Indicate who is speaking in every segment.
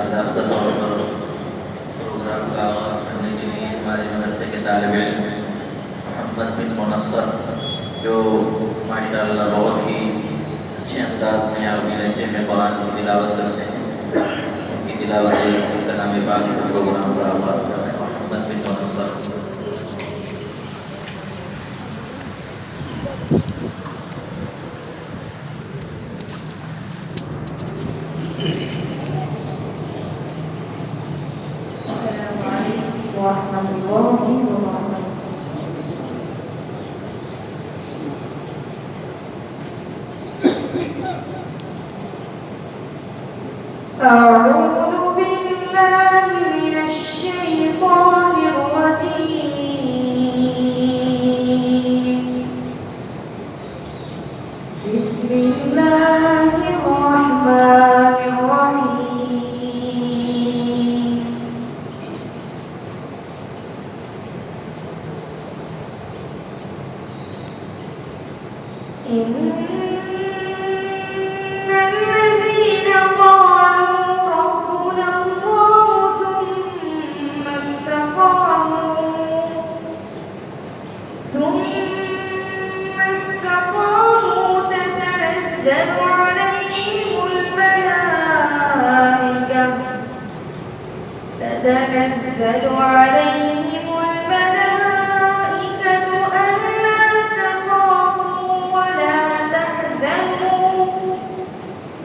Speaker 1: باضابطہ طور پر پروگرام کا آغاز کرنے کے لیے ہمارے مدرسے کے طالب علم محمد بن منصر جو ماشاءاللہ بہت ہی اچھے انداز میں عربی لہجے میں قرآن کی تلاوت کرتے ہیں، ان کی تلاوت کلام پاک سے پروگرام کا آغاز کر رہے ہیں۔ محمد بن منصر
Speaker 2: السلام علیکم ورحمۃ اللہ وبرکاتہ۔ أعوذ بالله من الشيطان الرجيم، بسم الله الرحمن الرحيم۔ إن الذين قالوا ربنا الله ثم استقاموا تتنزل عليهم الملائكة ألا تخافوا ولا تحزنوا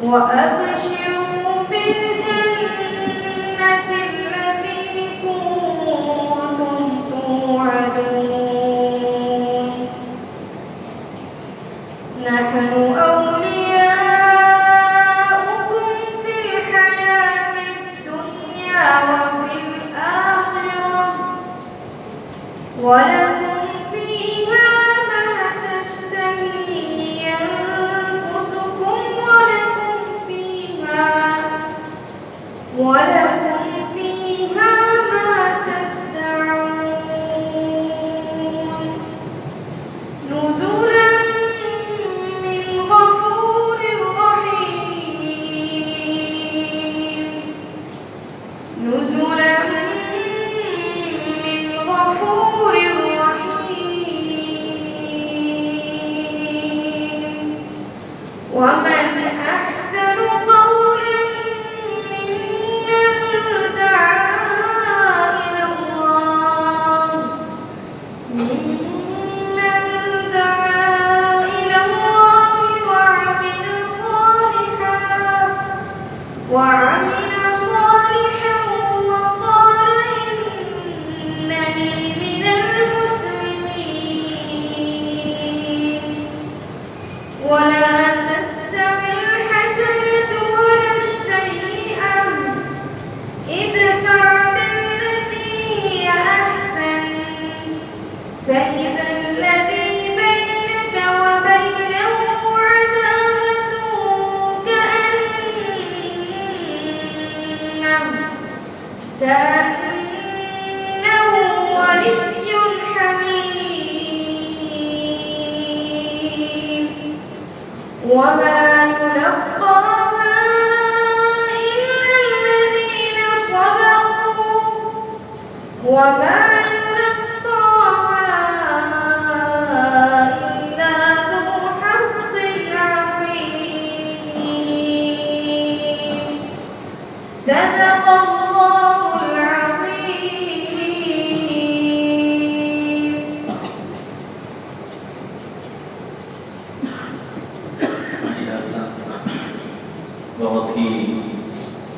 Speaker 2: وأبشروا بالجنة التي كنتم توعدون، نحن أولياؤكم في الحياة الدنيا وفي الآخرة، ولكم فيها ما تشتهي أنفسكم ولكم فيها ما تدعون، نزلا من غفور رحيم، نزلا من غفور رحيم، ومن أحسن قولا ممن دعا إلى الله وعمل صالحا وقال إنني من المسلمين، ولا تستوي الحسنة ولا السيئة، ادفع بالتي هي أحسن، فإذا الذي بينك وبينه عداوة كأنه ولي حميم، وما يلقاها إلا الذين صبروا، وما يلقاها إلا ذو حظ عظيم، صدق الله العظيم۔
Speaker 1: ماشاءاللہ بہت ہی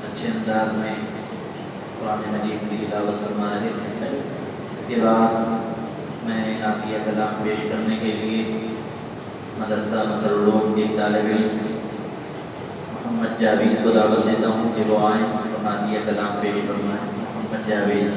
Speaker 1: اچھے انداز میں قرآن مجید کی تلاوت فرما رہے تھے۔ اس کے بعد میں عافیہ کلام پیش کرنے کے لیے مدرسہ مظہر العلوم کے طالب علم محمد جاوید کو دعوت دیتا ہوں کہ وہ آئیں اور عافیہ کلام پیش فرمائیں۔ محمد جاوید۔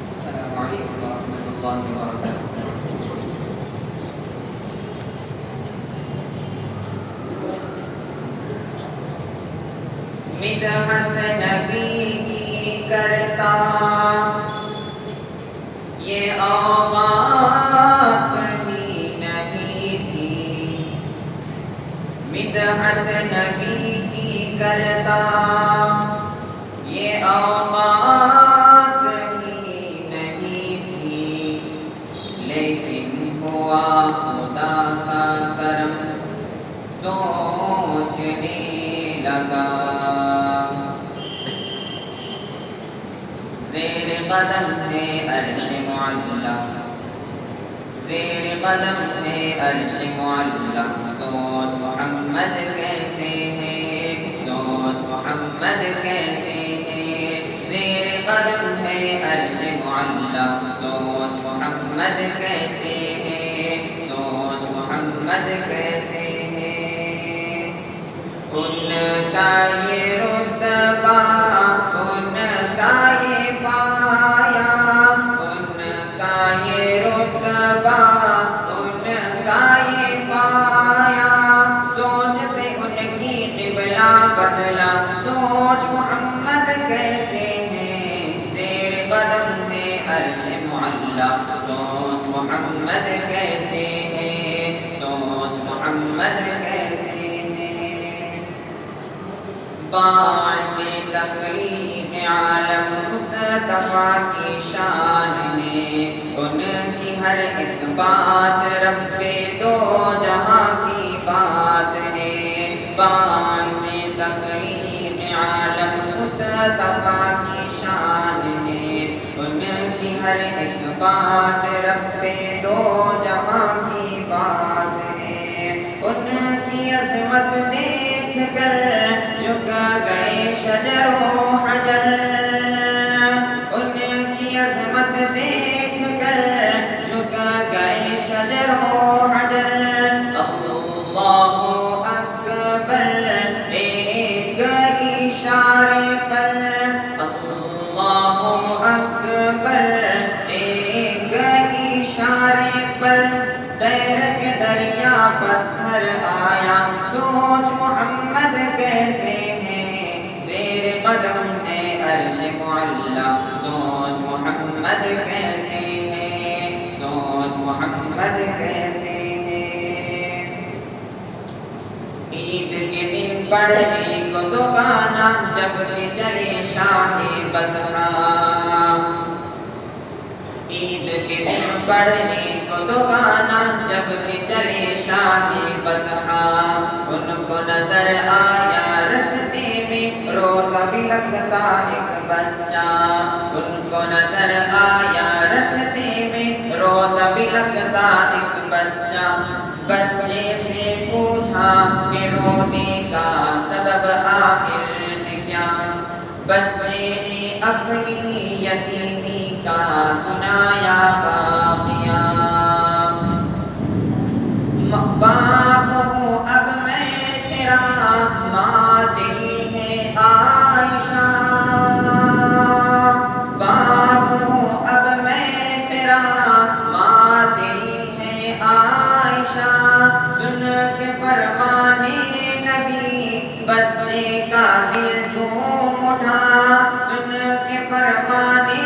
Speaker 3: السلام عليكم ورحمة الله وبركاته۔ مدحت نبی کی کرتا یہ اوقات کہیں نہیں تھی، مدحت نبی کی کرتا یہ اوقات کہیں نہیں تھی، لیکن ہوا خدا کا کرم سوچنے لگا، زیر قدم ہے عرش معلا، زیر قدم ہے عرش معلا، سوچ محمد کیسے ہے، سوچ محمد کیسے ہے، زیر قدم ہے عرش معلا، سوچ محمد کیسے ہے، سوچ محمد کیسے ہے، ان کا یہ رتبہ ان کا یہ پایا، ان کا یہ رتبہ ان کا یہ پایا، سوچ سے ان کی قبلہ بدلا، سوچ محمد کیسے ہے، زیر قدم ہے عرش معلا، سوچ محمد کیسے ہے، سوچ محمد کیسے ہے، باعث تخلیق عالم مصطفیٰ کی شان ہے، ان کی ہر ایک بات رب دو جہاں کی بات ہے، باعث تخلیق عالم مصطفیٰ کی شان ہے، ان کی ہر ایک بات رب دو جہاں کی بات ہے، ان کی عظمت دیکھ کر جھک گئے شجر و حجر، ان کی عظمت دیکھ کر جھک گئے شجر و حجر، اللہ اکبر ایک اشارے پر، اللہ اکبر ایک اشارے پر، تیر کے دریا پتھر آیا، سوچ محمد کیسے ہے، زیر قدم ہے عرش معلا، سوچ محمد کیسے ہے، سوچ محمد کیسے ہے، عید کے دن پڑھنے کو دکانہ جب کہ چلے شاہ بدخاں، عید کے دن پڑھنے کو دکانہ جب کہ چلے شاہ بدخاں، ان کو نظر آیا رستے میں روتا بھی لگتا ایک بچہ، ان کو نظر آیا رستے میں روتا بھی لگتا ایک بچہ، بچے سے پوچھا کہ رونے کا سبب آخر ہے کیا، بچے نے اپنی یتیمی کا سنایا واقعہ، باپ ہوں اب میں تیرا، ماں تیری ہے عائشہ، باپ ہوں اب میں تیرا، ماں تیری ہے عائشہ، سن کے فرمانے نبی بچے کا دل جھوم اٹھا، سن کے فرمانے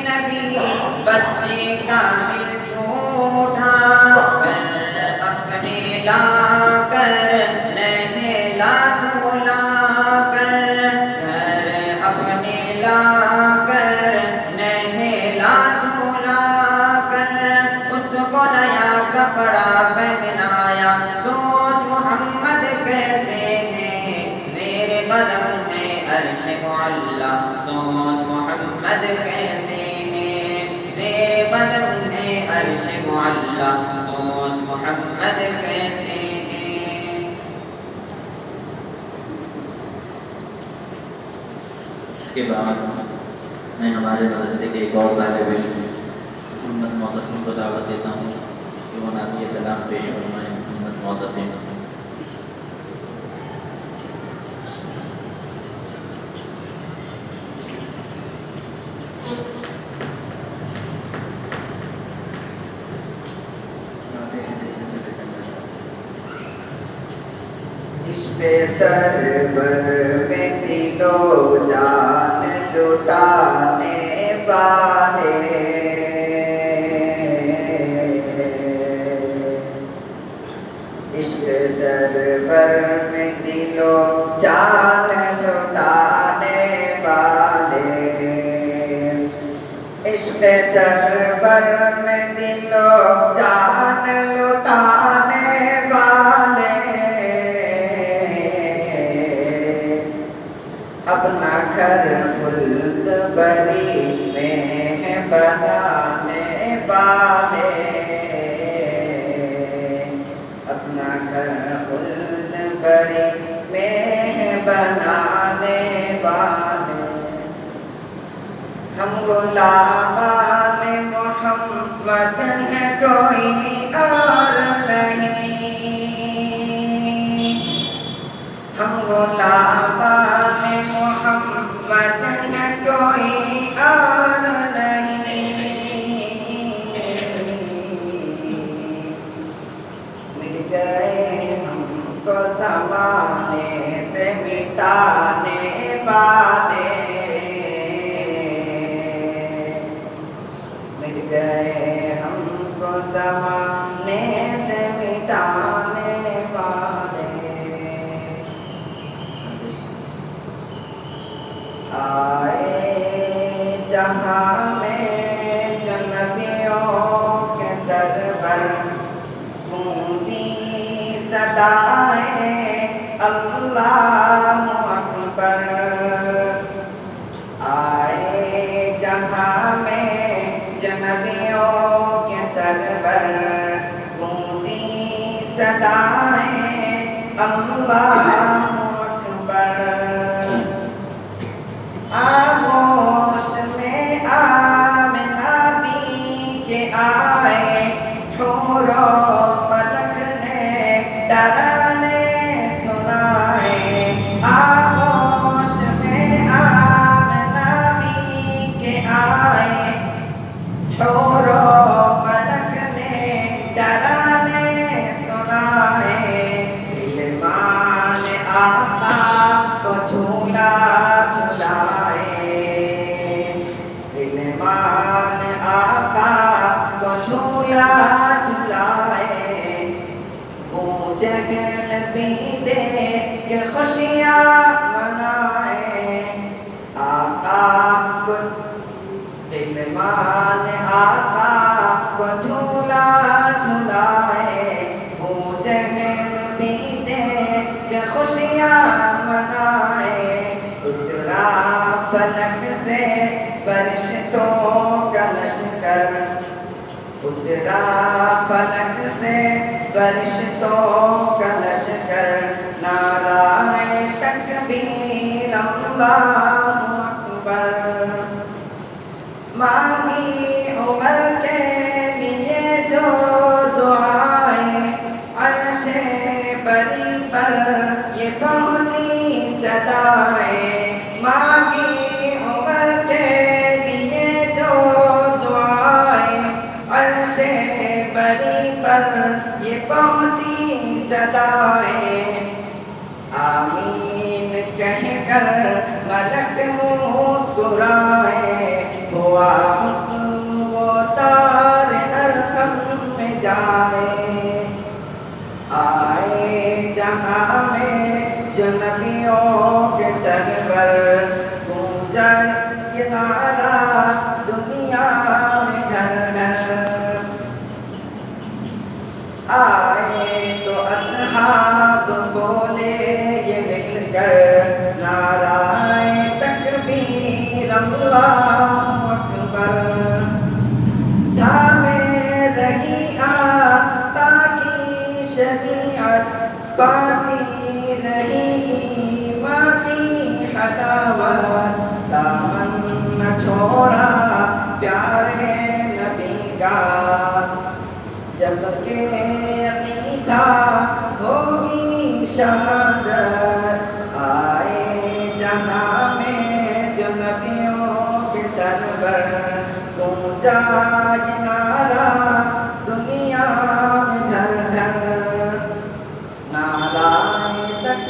Speaker 3: نبی بچے کا دل جھوم اٹھا، اپنے لا کر نہلا دھلا کر، گھر اپنے لا کر نہلا دھلا کر، اس کو نیا کپڑا پہنایا، سوچ محمد کیسے ہے، زیر قدم ہے عرش معلا، سوچ محمد کیسے ہے، زیر قدم ہے عرش معلا، سوچ محمد کیسے ہے،
Speaker 1: اس کے بعد میں ہمارے مدرسے کے ایک اور طالب علم محمد معتصم کو دعوت دیتا ہوں کہ وہ نعتیہ کلام پیش فرمائیں، محمد معتصم۔
Speaker 3: عشق سرور میں دل و جان لٹانے والے عشق سرور میں دل و جان لٹانے والے عشق سرور میں دل و جان لٹانے والے اپنا گھر خلد بری میں بنانے والے اپنا گھر خلد بری میں بنانے والے ہم غلامان محمد ہیں کوئی اور نہیں ہم غلامان محمد ہیں کوئی اور نہیں مل گئے ہم کو زمانے سے مٹانے والے مل گئے ہم کو زمانے سے مٹانے والے آئے جہاں میں جو نبیوں کے سرور گونجی صدائیں اللہ اکبر آئے جہاں میں جو نبیوں کے سرور گونجی صدائیں اللہ اکبر آغوش میں آمنہ بھی کے آئے حور و ملک نے ترانے سنائے آغوش میں آمنہ بھی کے آئے حور و ملک نے ترانے سنائے علمان آقا کو جھولا علمان آقا کو جھولا جھلائے وہ جگل بھی دے کہ خوشیاں منائے آقا کو علمان آقا کو جھولا جھلائے وہ جگل بھی دے کہ خوشیاں منائے اترا فلک سے فرشتوں کا لشکر اترا فلک سے فرشتوں کا لشکر نعرہ تکبیر اللہ اکبر مانگی عمر کے لیے جو دعائیں عرش بری پر یہ پہنچی صدائیں مانگی عمر کے لیے جو دعائیں عرش بری پر یہ پہنچی صدائیں آمین کہہ کر ملک مسکرائے ہوا حکم وہ تار ارقم میں جائے آئے جہاں میں جو نبیوں کے سرور گونجا یہ نعرہ دنیا میں گھر گھر آئے تو اصحاب بولے یہ مل کر نعرہ تکبیر اللہ اکبر تھامے رہی آقا کی شریعت پاتی رہی ایمان کی حلاوت دامن نہ چھوڑا پیارے نبی کا جب کہ عقیدہ ہوگی شہادت آئے جہاں میں جو نبیوں کے سرور گونجا یہ نعرہ دنیا میں گھر گھر نعرہ تک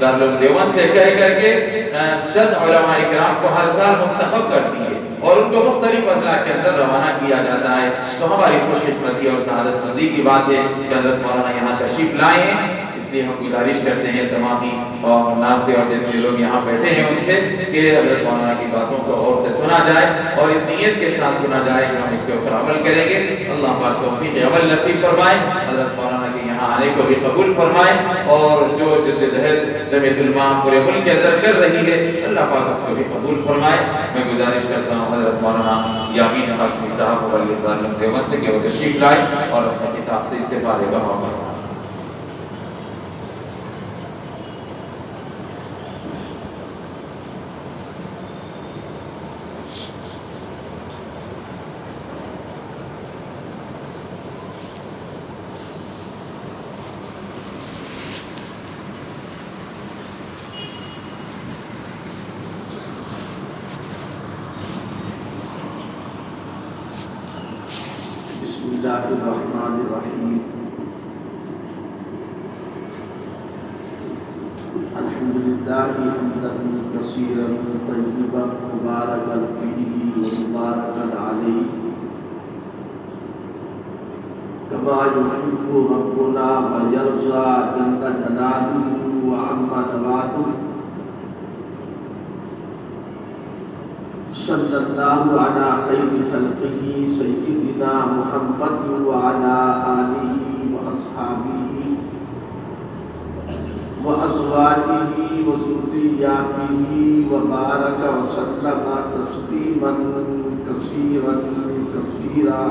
Speaker 4: دارالعلوم دیوبند سے کہہ کر کے چند علماء کرام کو ہر سال منتخب کر دیے اور ان کو مختلف اضلاع کے اندر روانہ کیا جاتا ہے. تو ہماری خوش قسمتی اور سعادت مندی کی بات ہے کہ حضرت مولانا یہاں تشریف لائے ہیں. اس لیے ہم گزارش کرتے ہیں تمام ناز سے اور جتنے لوگ یہاں بیٹھے ہیں ان سے کہ حضرت مولانا کی باتوں کو اور سے سنا جائے اور اس نیت کے ساتھ سنا جائے کہ ہم اس کے اوپر عمل کریں گے. اللہ پاک توفیق عمل نصیب فرمائے. حضرت مولانا کے یہاں آنے کو بھی قبول فرمائے اور جو جدوجہد جمعیت علماء پورے ملک کے اندر کر رہی ہے اللہ پاک اس کو بھی قبول فرمائے. میں گزارش کرتا ہوں حضرت مولانا یامین قاسمی صاحب مبلغ دارالعلوم دیوبند سے کہ وہ تشریف لائیں اور اپنی کتاب سے استفادے کا موقع فرمائیں.
Speaker 5: بسم اللہ الرحمن الرحیم. الحمدللہ حمدا کثیرا طیبا مبارکا فیہ ومبارکا علیہ کما یحب ربنا ویرضی جل جلالہ وعم نواله. صلی اللہ علی خیر خلقہ سیدنا محمد وعلی آلہ واصحابہ وازواجہ وذریاتہ وبارک وسلم تسلیما کثیرا کثیرا.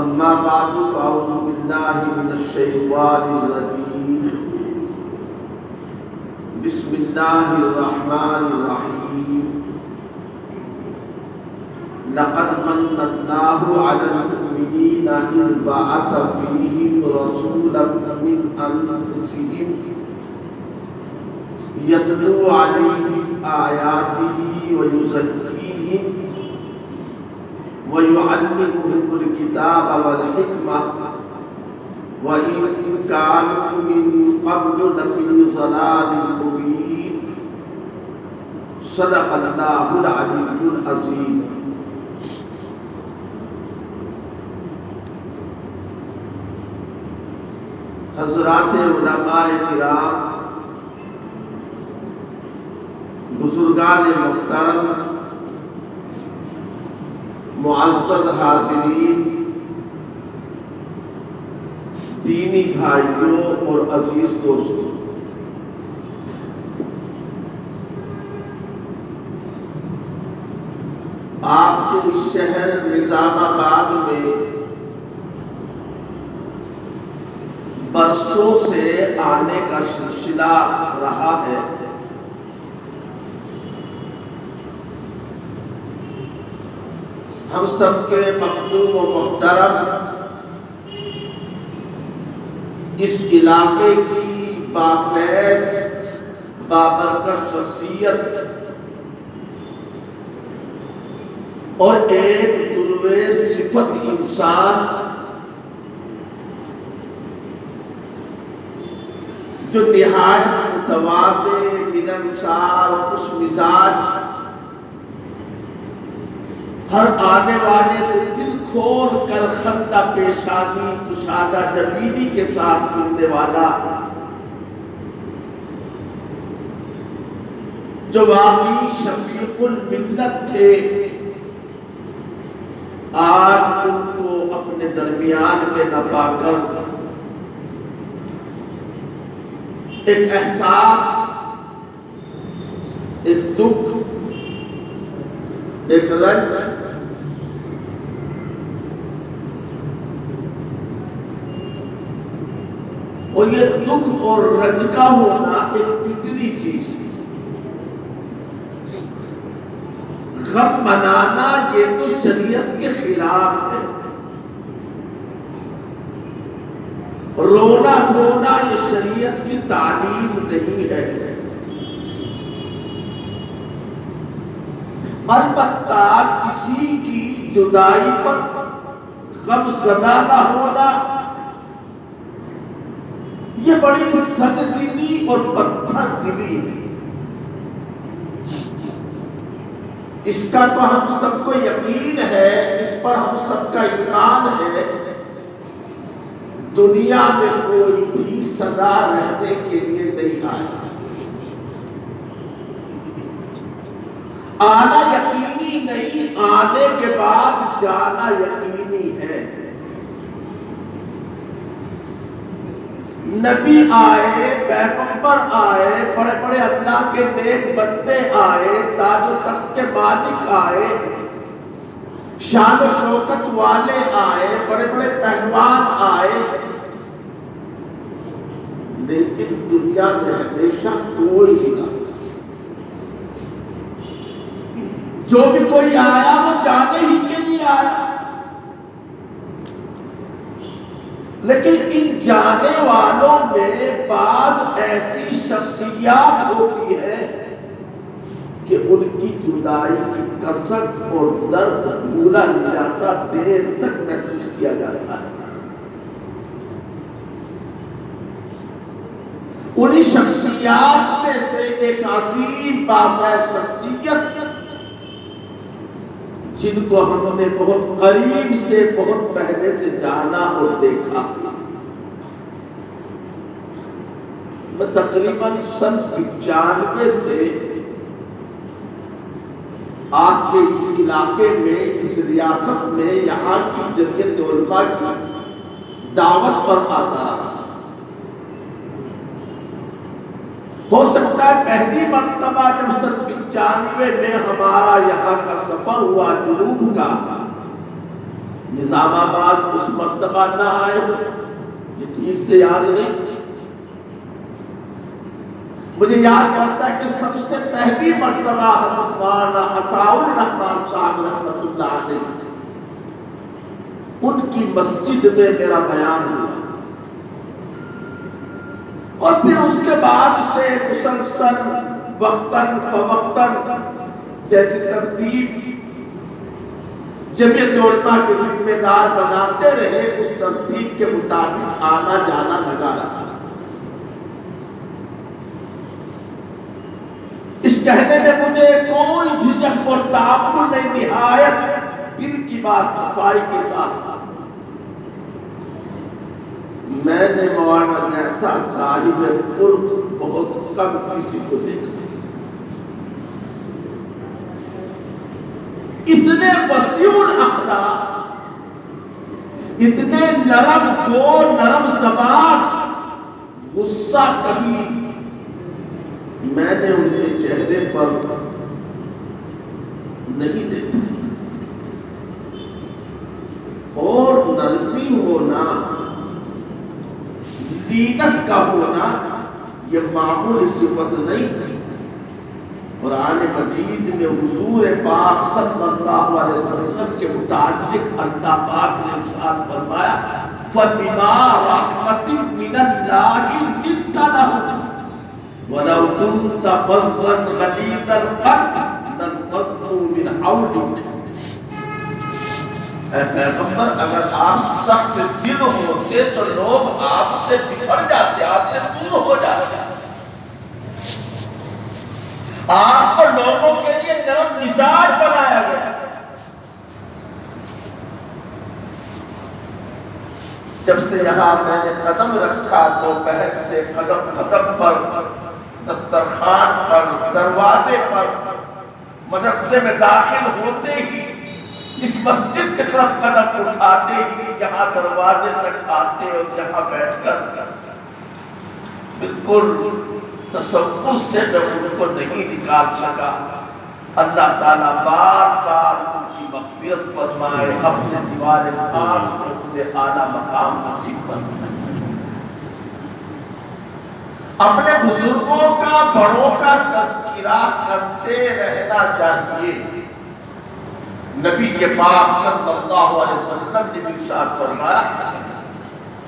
Speaker 5: اما بعد فاعوذ باللہ من الشیطان الرجیم. بسم اللہ الرحمن الرحیم. لقد من اللہ علی المؤمنین اذ بعث فیہم رسولا من انفسہم یتلو علیہم آیاتہ ویزکیہم ویعلمہم الکتاب والحکمہ وَإِن كَانُوا مِن قَبْلُ لَفِي ضَلَالٍ مُّبِينٍ. صدق اللہ العلی العظیم. حضرات علماء کرام، بزرگان محترم، معزز حاضرین، دینی بھائیوں اور عزیز دوستوں، آپ کے اس شہر نظام آباد میں برسوں سے آنے کا سلسلہ رہا ہے. ہم سب کے مخدوم و محترم اس علاقے کی باخیز بابرکت شخصیت اور ایک درویش صفت انسان جو نہایت متواضع، ملنسار، خوش مزاج، ہر آنے والے سے دل کھول کر خندہ پیشانی، کشادہ جبینی کے ساتھ ملنے والا، جو واقعی شفیق الملت تھے، آج ان کو اپنے درمیان میں نہ پا کر ایک احساس، ایک دکھ، ایک رنج، اور یہ دکھ اور رنج کا ہونا ایک فطری چیز ہے. غم منانا یہ تو شریعت کے خلاف ہے. رونا دھونا یہ شریعت کی تعلیم نہیں ہے. البتہ کسی کی جدائی پر غم زدہ نہ ہونا دلی ہے، اس کا تو ہم سب کو یقین ہے، اس پر ہم سب کا ایمان ہے، دنیا میں کوئی بھی سدا رہنے کے لیے نہیں آیا، آنا یقینی نہیں، آنے کے بعد جانا یقینی ہے۔ نبی آئے، پیغمبر آئے، بڑے بڑے اللہ کے نیک بندے آئے، تاج و تخت کے مالک آئے، شان و شوکت والے آئے، بڑے بڑے پہلوان آئے، لیکن دنیا میں ہمیشہ کوئی ہی نہ، جو بھی کوئی آیا وہ جانے ہی کے لیے آیا، لیکن ان جانے والوں میں بعض ایسی شخصیات ہوتی ہے کہ ان کی جدائی کی کثرت اور درد بھولا نہیں جاتا، دیر تک محسوس کیا جاتا ہے۔ انہی شخصیات میں سے ایک عظیم باقاعدہ شخصیت جن کو ہم نے بہت قریب سے، بہت پہلے سے جانا اور دیکھا، میں تقریباً سن 95 سے آپ کے اس علاقے میں، اس ریاست میں، یہاں کی جمعیت علماء کی دعوت پر آتا رہا۔ ہو سکتا ہے پہلی مرتبہ جب سن 95 میں ہمارا یہاں کا سفر ہوا جنوب کا، نظام آباد اس مرتبہ نہ آئے ہو، یہ ٹھیک سے یاد نہیں، مجھے یاد کرتا ہے کہ سب سے پہلی مرتبہ حضرت مولانا عطاء الرحمن صاحب رحمۃ اللہ علیہ ان کی مسجد میں میرا بیان ہوا، اور پھر اس کے بعد سے مسلسل وقتاً فوقتاً جیسی ترتیب جمعیت علماء کے ذمہ دار بناتے رہے، اس ترتیب کے مطابق آنا جانا لگا رہا۔ اس کہنے میں مجھے کوئی جھجک اور تعمل نہیں، نہایت دل کی بات صفائی کے ساتھ، میں نے مولانا ایسا صاحب خلق بہت کم کسی کو دیکھا، اتنے وسیع الاخلاق، اتنے نرم دو، نرم زبان، غصہ کبھی میں نے ان کے چہرے پر نہیں دیکھا، اور نرمی ہونا، لینت کا ہونا، یہ معمولی صفت نہیں۔ قرآن مجید میں حضور پاک صلی اللہ علیہ وسلم کے متعلق اللہ پاک نے ارشاد فرمایا فَبِمَا رَحْمَةٍ مِّنَ اللَّهِ لِنتَ لَهُمْ وَلَوْ كُنْتَ فَظًّا غَلِيظَ الْقَلْبِ لَانفَضُّوا مِنْ حَوْلِكَ۔ اے پیغمبر، اگر آپ سخت دل ہوتے تو لوگ آپ سے بچھڑ جاتے، آپ سے دور ہو جاتے۔ آپ کو لوگوں کے لیے نرم مزاج بنایا گیا۔ جب سے یہاں میں نے قدم رکھا تو دوپہر سے قدم پر، دسترخوان پر، دروازے پر، مدرسے میں داخل ہوتے ہی، اس مسجد کی طرف قدم اٹھاتے ہی، یہاں دروازے تک آتے اور یہاں بیٹھ کر بالکل تصور سے میں ان کو نہیں نکال سکا۔ اللہ تعالیٰ بار بار ان کی مغفرت فرمائے، اپنے دیوار خاص میں انہیں اعلیٰ مقام نصیب فرمائے۔ اپنے بزرگوں کا، بڑوں کا تذکرہ کرتے رہنا چاہیے۔ نبی کے پاک صلی اللہ علیہ وسلم نے ارشاد فرمایا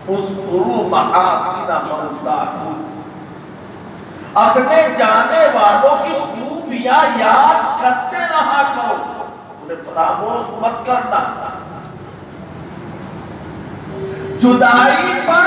Speaker 5: اذکروا محاسن موتاکم، اپنے جانے والوں کی خوبیاں یاد کرتے رہا کرو، انہیں فراموش مت کرنا۔ جدائی پر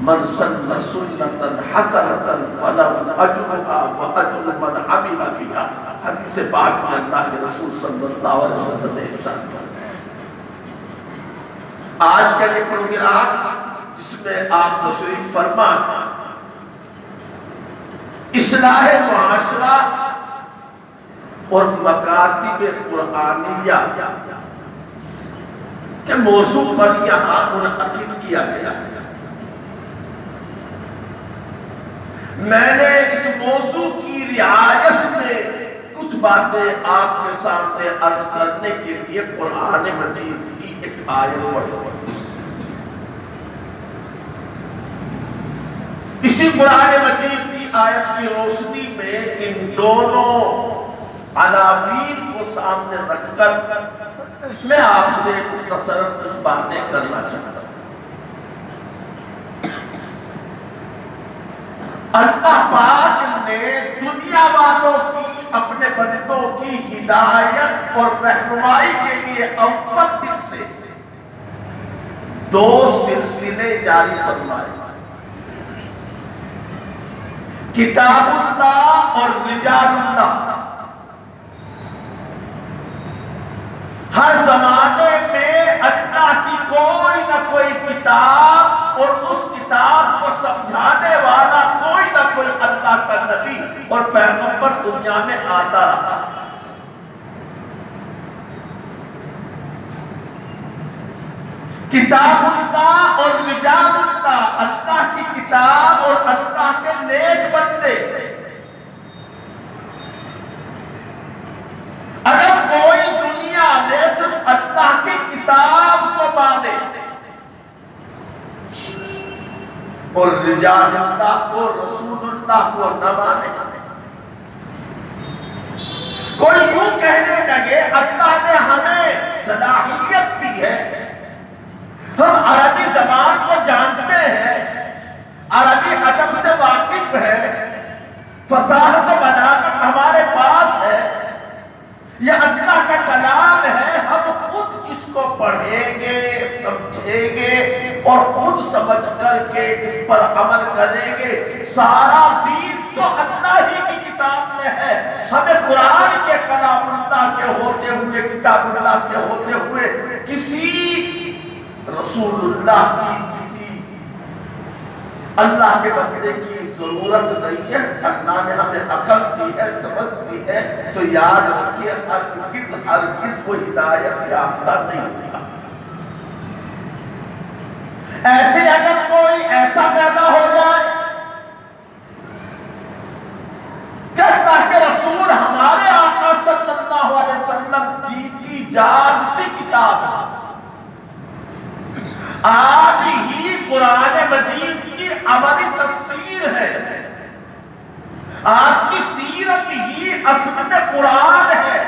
Speaker 5: من سن سنتا حسنتا فله اجرها واجر من عمل بها. حدیث پاک میں اللہ کے رسول صلی اللہ علیہ وسلم نے ارشاد کیا. آج کا یہ پروگرام جس میں آپ تشریف فرما اصلاح معاشرہ اور مکاتب قرآنیہ کے موضوع پر یہاں منعقد کیا گیا. میں نے اس موضوع کی رعایت میں کچھ باتیں آپ کے سامنے عرض کرنے کے لیے قرآن مجید کی ایک آیت پڑھی. اسی قرآن مجید کی آیت کی روشنی میں ان دونوں عناوین کو سامنے رکھ کر میں آپ سے مختصر کچھ باتیں کرنا چاہتا ہوں. اللہ پاک نے دنیا والوں کی اپنے بندوں کی ہدایت اور رہنمائی کے لیے اول دن سے دو سلسلے جاری فرمائے. کتاب اللہ اور رجال اللہ. ہر زمانے میں اللہ کی کوئی نہ کوئی کتاب اور اس کتاب کو سمجھانے والا کوئی نہ کوئی اللہ کا نبی اور پیغمبر دنیا میں آتا رہا. کتاب اللہ اور رجال اللہ, اللہ کی کتاب اور اللہ کے نیک بندے. اگر کوئی دنیا میں صرف اللہ کی کتاب کو مانے اور رجال اللہ کو, رسول اللہ کو نہ مانے, کوئی یوں کہنے لگے اللہ نے ہمیں صلاحیت دی ہے, ہم عربی زبان کو جانتے ہیں, عربی ادب سے واقف ہیں, فصاحت و بلاغت ہمارے پاس ہے, یہ اللہ کا کلام ہے, ہم خود اس کو پڑھیں گے, سمجھیں گے اور خود سمجھ کر کے اس پر عمل کریں گے. سارا دین تو اللہ ہی کی کتاب میں ہے. ہمیں قرآن کے کلام اللہ کے ہوتے ہوئے, کتاب اللہ کے ہوتے ہوئے کسی رسول اللہ کی, کسی اللہ کے بندے کی ضرورت نہیں ہے. اللہ نے ہمیں عقل دی ہے, سمجھ دی ہے, تو یاد رکھیے ہرگز وہ ہدایت یافتہ نہیں ہوگا. ایسے اگر کوئی ایسا پیدا ہو جائے کہ اللہ کے رسول ہمارے آقا صلی اللہ علیہ وسلم کی جانتی کتاب آج ہی قرآن مجید کی عملی تفسیر ہے, آپ کی سیرت ہی اصل میں قرآن ہے.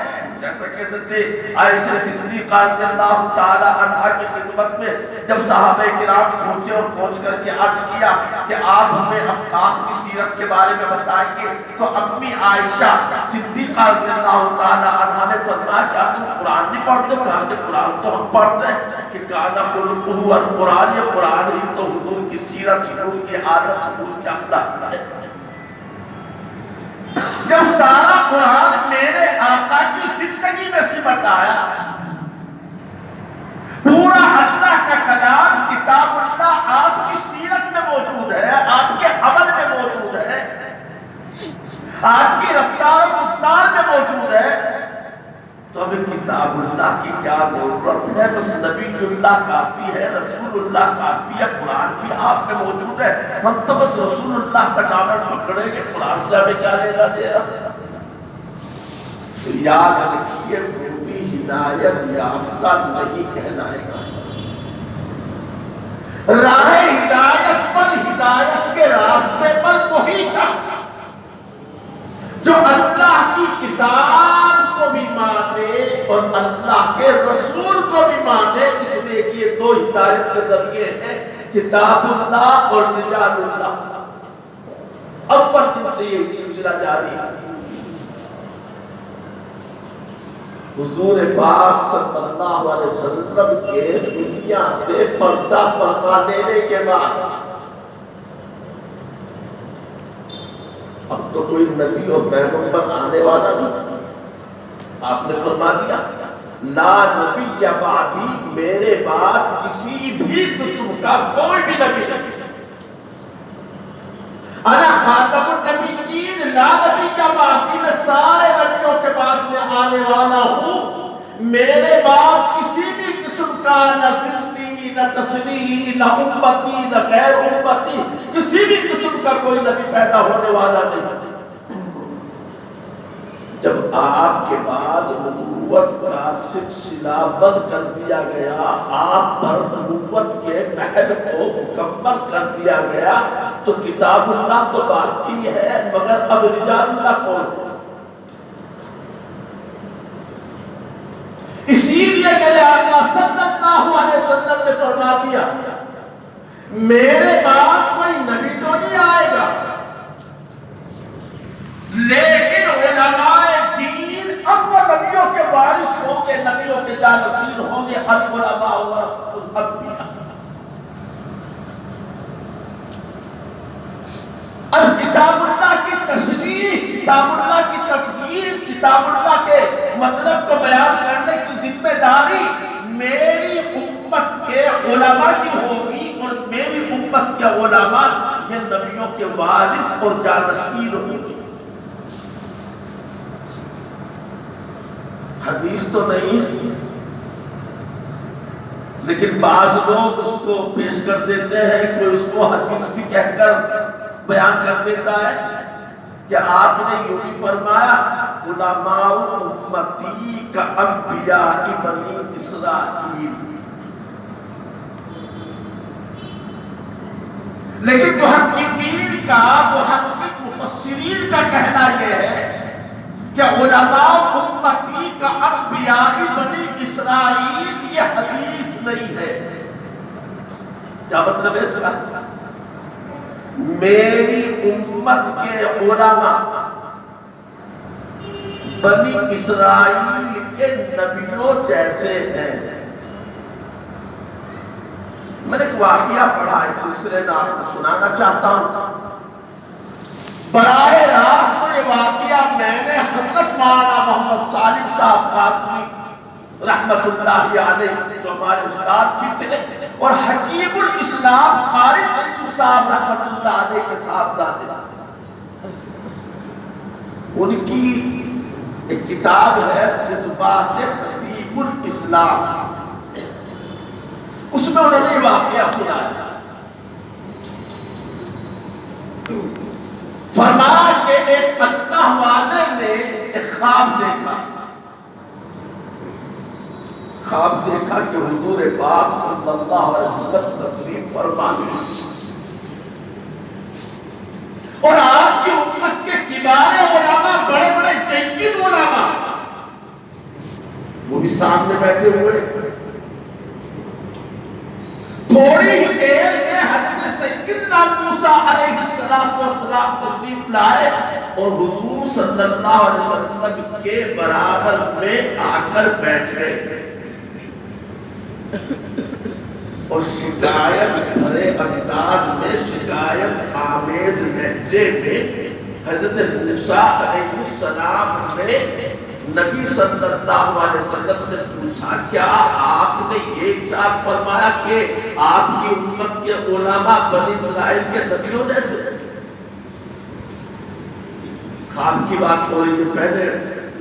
Speaker 5: جیسا کہتے عائشہ صدیقہ رضی اللہ تعالی عنہا کی خدمت میں جب صحابہ کرام پہنچے اور پہنچ کر کے عرض کیا کہ آپ ہمیں آپ کی سیرت کے بارے میں بتائیں گے, تو امی عائشہ صدیقہ رضی اللہ تعالی عنہا نے فرمایا کہ آپ قرآن نہیں پڑھتے ہو؟ کہا کہ قرآن تو ہم پڑھتے ہیں. کہ کانا خلقہ القرآن, یہ قرآن ہی تو حضور کی سیرت, حضور کی عادت, حضور کی اخلاق ہے. جب سارا قرآن میرے آقا کی زندگی میں سمٹ آیا, پورا اللہ کا کلام کتاب اللہ آپ کی سیرت میں موجود ہے, آپ کے عمل میں موجود ہے, آپ کی رفتار و گفتار میں موجود ہے, تو ہمیں کتاب اللہ کی کیا ضرورت ہے؟ بس نبی اللہ کافی ہے, رسول اللہ کافی ہے, قرآن بھی آپ میں موجود ہے. ہم تو بس رسول اللہ کا دامن پکڑیں گے, قرآن سے ہمیں کیا لے گا دے رہا. تو یاد رکھیے پوری ہدایت یافتہ نہیں کہلائے گا. راہ ہدایت پر, ہدایت کے راستے پر وہی شخص جو اللہ کی کتاب کو بھی مانے اور اللہ کے رسول کو بھی مانے. اس لیے کہ یہ دو ہدایت کے ذریعے ہیں, کتاب اللہ اور رجال اللہ. اول دن سے یہ سلسلہ جاری ہے. حضور پاک صلی اللہ علیہ وسلم کے دنیا سے پردہ فرما لینے کے بعد اب تو کوئی نبی اور پیغمبر آنے والا نہیں. آپ نے فرما دیا لا نبی بعدی، میرے بعد کسی بھی قسم کا کوئی بھی نبی نہیں. انا خاتم النبیین لا نبی بعدی، میں سارے نبیوں کے بعد میں آنے والا ہوں. میرے بعد کسی بھی قسم کا نہ ضدی نہ تشریعی نہ امتی نہ غیر امتی کسی بھی قسم کا کوئی نبی پیدا ہونے والا نہیں. جب آپ کے بعد نبوت کا سلسلہ بند کر دیا گیا، آپ پر نبوت کے پہل کو مکمل کر دیا گیا، تو کتاب اللہ تو باقی ہے، مگر اب رجال اللہ کون؟ اسی لیے میرے آقا صلی اللہ علیہ وسلم نے فرما دیا میرے بعد کوئی نبی تو نہیں آئے گا، لیکن علماء دین اب وہ نبیوں کے وارث ہوں گے، نبیوں کے جانشین ہوں گے. العلماء ورثۃ الانبیاء. اب کتاب اللہ کی تشریح، کتاب اللہ کی تفہیم، کتاب اللہ کے مطلب کو بیان کرنے کی ذمہ داری میری امت کے علماء کی ہوگی، اور میری امت کے علماء یہ نبیوں کے وارث اور جانشین ہوں گے. حدیث تو نہیں ہے، لیکن بعض لوگ اس کو پیش کر دیتے ہیں، کوئی اس کو حدیث بھی کہہ کر بیان کر دیتا ہے کہ آپ نے یوں بھی فرمایا علماء امتی کا انبیاء بنی اسرائیل. لیکن محققین کا، محقق مفسرین کا کہنا یہ ہے کہ علماء امتی کا انبیاء بنی اسرائیل یہ حدیث نہیں ہے. کیا مطلب ہے اس کا؟ میری امت کے علماء بنی اسرائیل کے نبیوں جیسے ہیں. میں نے ایک واقعہ پڑھا، اس سلسلے میں آپ کو سنانا چاہتا ہوں. براہ راست یہ واقعہ میں نے حضرت مولانا محمد صالح صاحب قاسمی رحمت اللہ علیہ جو ہمارے استاد بھی تھے، اور حکیم الاسلام خالد طیب صاحب رحمت اللہ علیہ کے صاحبزادے، ان کی ایک کتاب ہے خطبات خطیب الاسلام، اس میں انہوں نے واقعہ سنایا. فرمایا کہ ایک اللہ والے نے ایک خواب دیکھا. خواب دیکھا کہ حضور پاک صلی اللہ علیہ وسلم تشریف فرما ہیں، اور آپ کی امت کے کبار علماء، بڑے بڑے جنگید علماء وہ بھی سامنے بیٹھے ہوئے. تھوڑی ہی دیر میں حضرت سیدنا موسیٰ علیہ السلام تشریف لائے اور حضور صلی اللہ علیہ وسلم کے برابر میں آ کر بیٹھ گئے، اور شکایت بھرے انداز میں، شکایت آمیز لہجے میں حضرت موسیٰ علیہ السلام نے نبی صلی اللہ علیہ وسلم سے پوچھا کیا آپ نے یہ ارشاد فرمایا کہ آپ کی امت کے علماء بنی اسرائیل کے نبیوں جیسے؟ خواب کی بات ہو رہی ہے، پہلے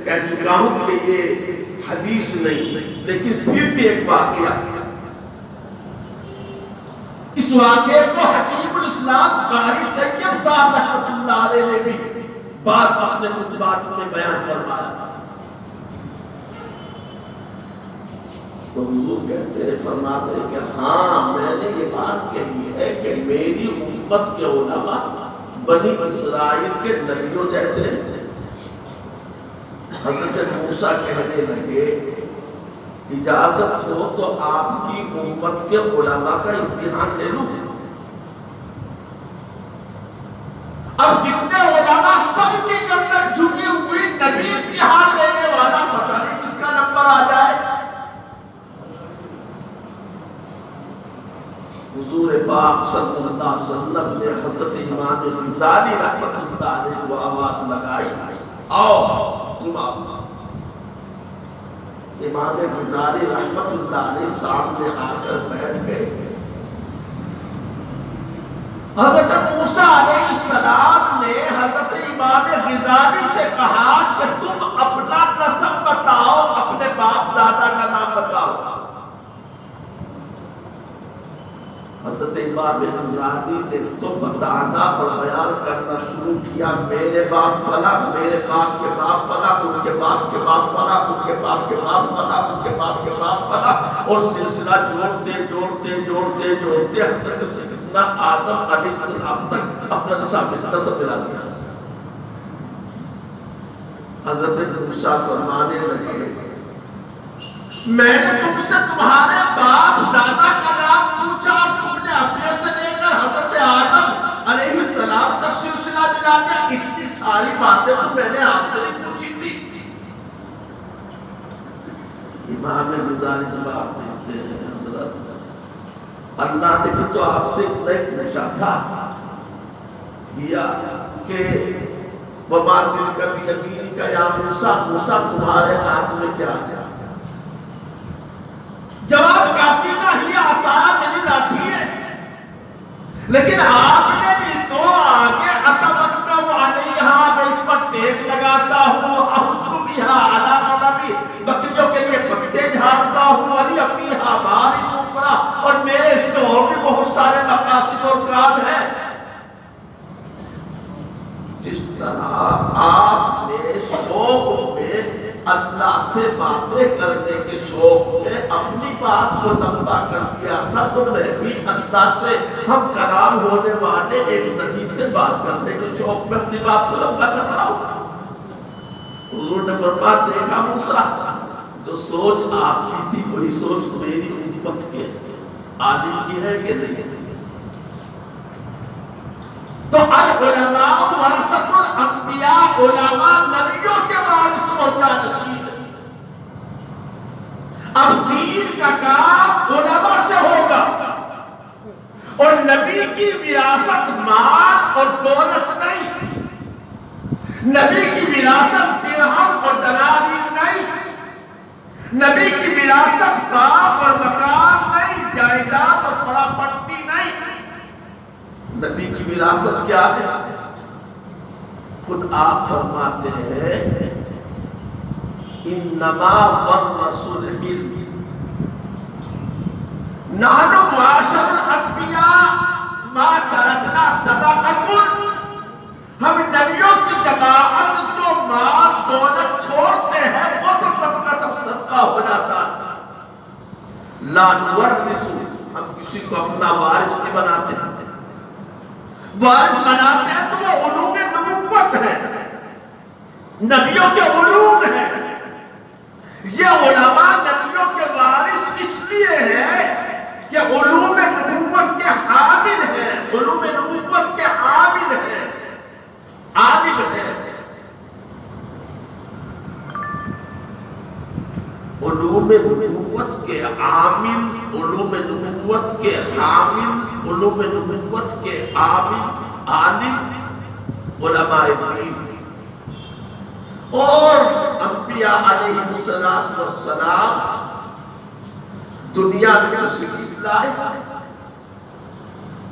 Speaker 5: کہہ چکا ہوں کہ یہ حدیث نہیں، لیکن پھر بھی ایک واقعہ. اس واقعے کو حکیم الاسلام قاری طیب صاحب رحمت اللہ علیہ نے بھی بعض اپنے خطبات میں بیان فرمایا. تو حضور کہتے ہیں، فرماتے ہیں کہ ہاں میں نے یہ بات کہی ہے کہ میری امت کے علماء بنی اسرائیل کے نبیوں جیسے ہیں. حضرت موسیٰ کہنے لگے اجازت ہو تو آپ کی امت کے علماء کا امتحان لے لوں. اب جتنے علماء سب کے اندر جھکی ہوئی، نبی امتحان لینے والا پتہ نہیں کس کا نمبر آ جائے. حضور پاک صلی اللہ علیہ وسلم نے حضرت امام غزالی رحمۃ اللہ اللہ نے جو آواز لگائی آؤ امام غزالی رحمت اللہ علیہ سامنے آ کر بیٹھ گئے. حضرت موسیٰ علیہ السلام نے حضرت امام غزالی سے کہا کہ تم اپنا نسب بتاؤ، اپنے باپ دادا کا نام بتاؤ. حضرت امام غزالی نے تو بتانا اور بیان کرنا شروع کیا. میرے باپ فلاں، میرے باپ کے باپ فلاں، ان کے باپ کے باپ فلاں، ان کے باپ کے باپ فلاں، ان کے باپ کے باپ فلاں، اور سلسلہ جوڑتے جوڑتے جوڑتے جوڑتے حضرت سیدنا آدم علیہ السلام تک اپنا نسب ملا دیا. حضرت موسیٰ فرمانے لگے میں نے تم سے تمہارے باپ دادا کا نام پوچھا، تم نے اپنے سے لے کر حضرت آدم علیہ السلام تک سلسلہ ملا دیا. اتنی ساری باتیں تو میں نے آپ سے نہیں پوچھی تھی. امام غزالی جواب دیتے ہیں حضرت اللہ نے بھی تو آپ سے نہیں پوچھا تھا یا کہ وما تلک بیمینک یا موسیٰ، موسیٰ تمہارے ہاتھ میں کیا ہے؟ جواب کافی نہ ہی آسان میری لاٹھی ہے، لیکن آپ نے بھی تو آگے اتوکل علیہا، میں اس پر ٹیک لگاتا ہوں، احط بہا علی غنمی، بکریوں کے لیے پتے جھاڑتا ہوں، ولی فیہا مآرب اخری، اور میرے اس میں اور بھی بہت سارے مقاصد اور کام ہیں. جس طرح آپ نے شوق میں اللہ سے باتیں کرنے کے شوق میں اپنی بات کو لمبا کر دیا تھا، تو میں بھی اللہ سے ہم کلام ہونے والے ایک نبی سے بات کرنے کے شوق میں اپنی بات کو لمبا کر رہا ہوں. حضور نے فرمایا دیکھا موسیٰ، جو سوچ آپ کی تھی وہی سوچ میری امت کے عالم کی ہے کہ نہیں؟ تو العلماء ورثۃ الانبیاء، علماء نبیوں کے وارث اور جانشین. اب دین کا کام علماء سے ہوگا، اور نبی کی وراثت مال اور دولت نہیں، نبی کی وراثت درہم اور دنانیر نہیں، نبی کی وراثت باغ اور مکان نہیں، جائیداد اور پراپرٹی نہیں. نبی کی وراثت کیا ہے؟ خود آپ فرماتے ہیں انما ورث العلم نحن معاشر الانبیاء ما ترکنا صدقۃ. ہم نبیوں کی جماعت جو مال دولت چھوڑتے ہیں وہ تو سب کا سب صدقہ ہو جاتا ہے. لا نورث، ہم کسی کو اپنا وارث نہیں بناتے. وارث بناتے ہیں تو وہ علوم نبوت ہے، نبیوں کے علوم ہیں. یہ علماء نبیوں کے وارث اس لیے ہیں کہ علوم نبوت کے حامل ہیں، علوم نبوت کے عامل ہیں، عالم ہیں. علوم نبوت کے عامل، علوم نبوت کے حامل، علوم نبوت کے عامل، عالم علماء دین. اور انبیاء علیہ السلام دنیا میں تشریف لائے،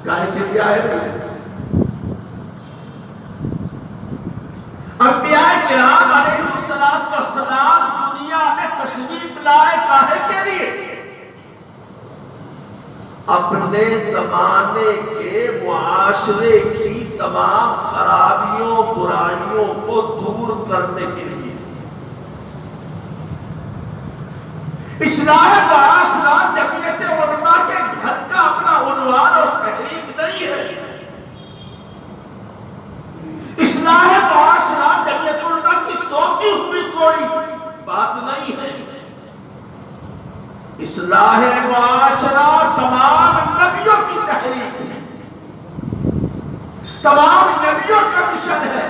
Speaker 5: کاہے کے لیے آئے گئے؟ انبیاء کرام علیہ السلام دنیا میں تشریف لائے کاہے کے لیے؟ اپنے زمانے کے معاشرے کی تمام خرابیوں برائیوں کو دور کرنے کے لیے. اصلاح معاشرہ جمعیت علماء کے گھر کا اپنا عنوان اور تحریک نہیں ہے. اصلاح معاشرہ جمعیت علماء کی سوچی ہوئی کوئی بات نہیں ہے. اصلاح معاشرہ تمام نبیوں کی تحریک ہے، تمام نبیوں کا مشن ہے،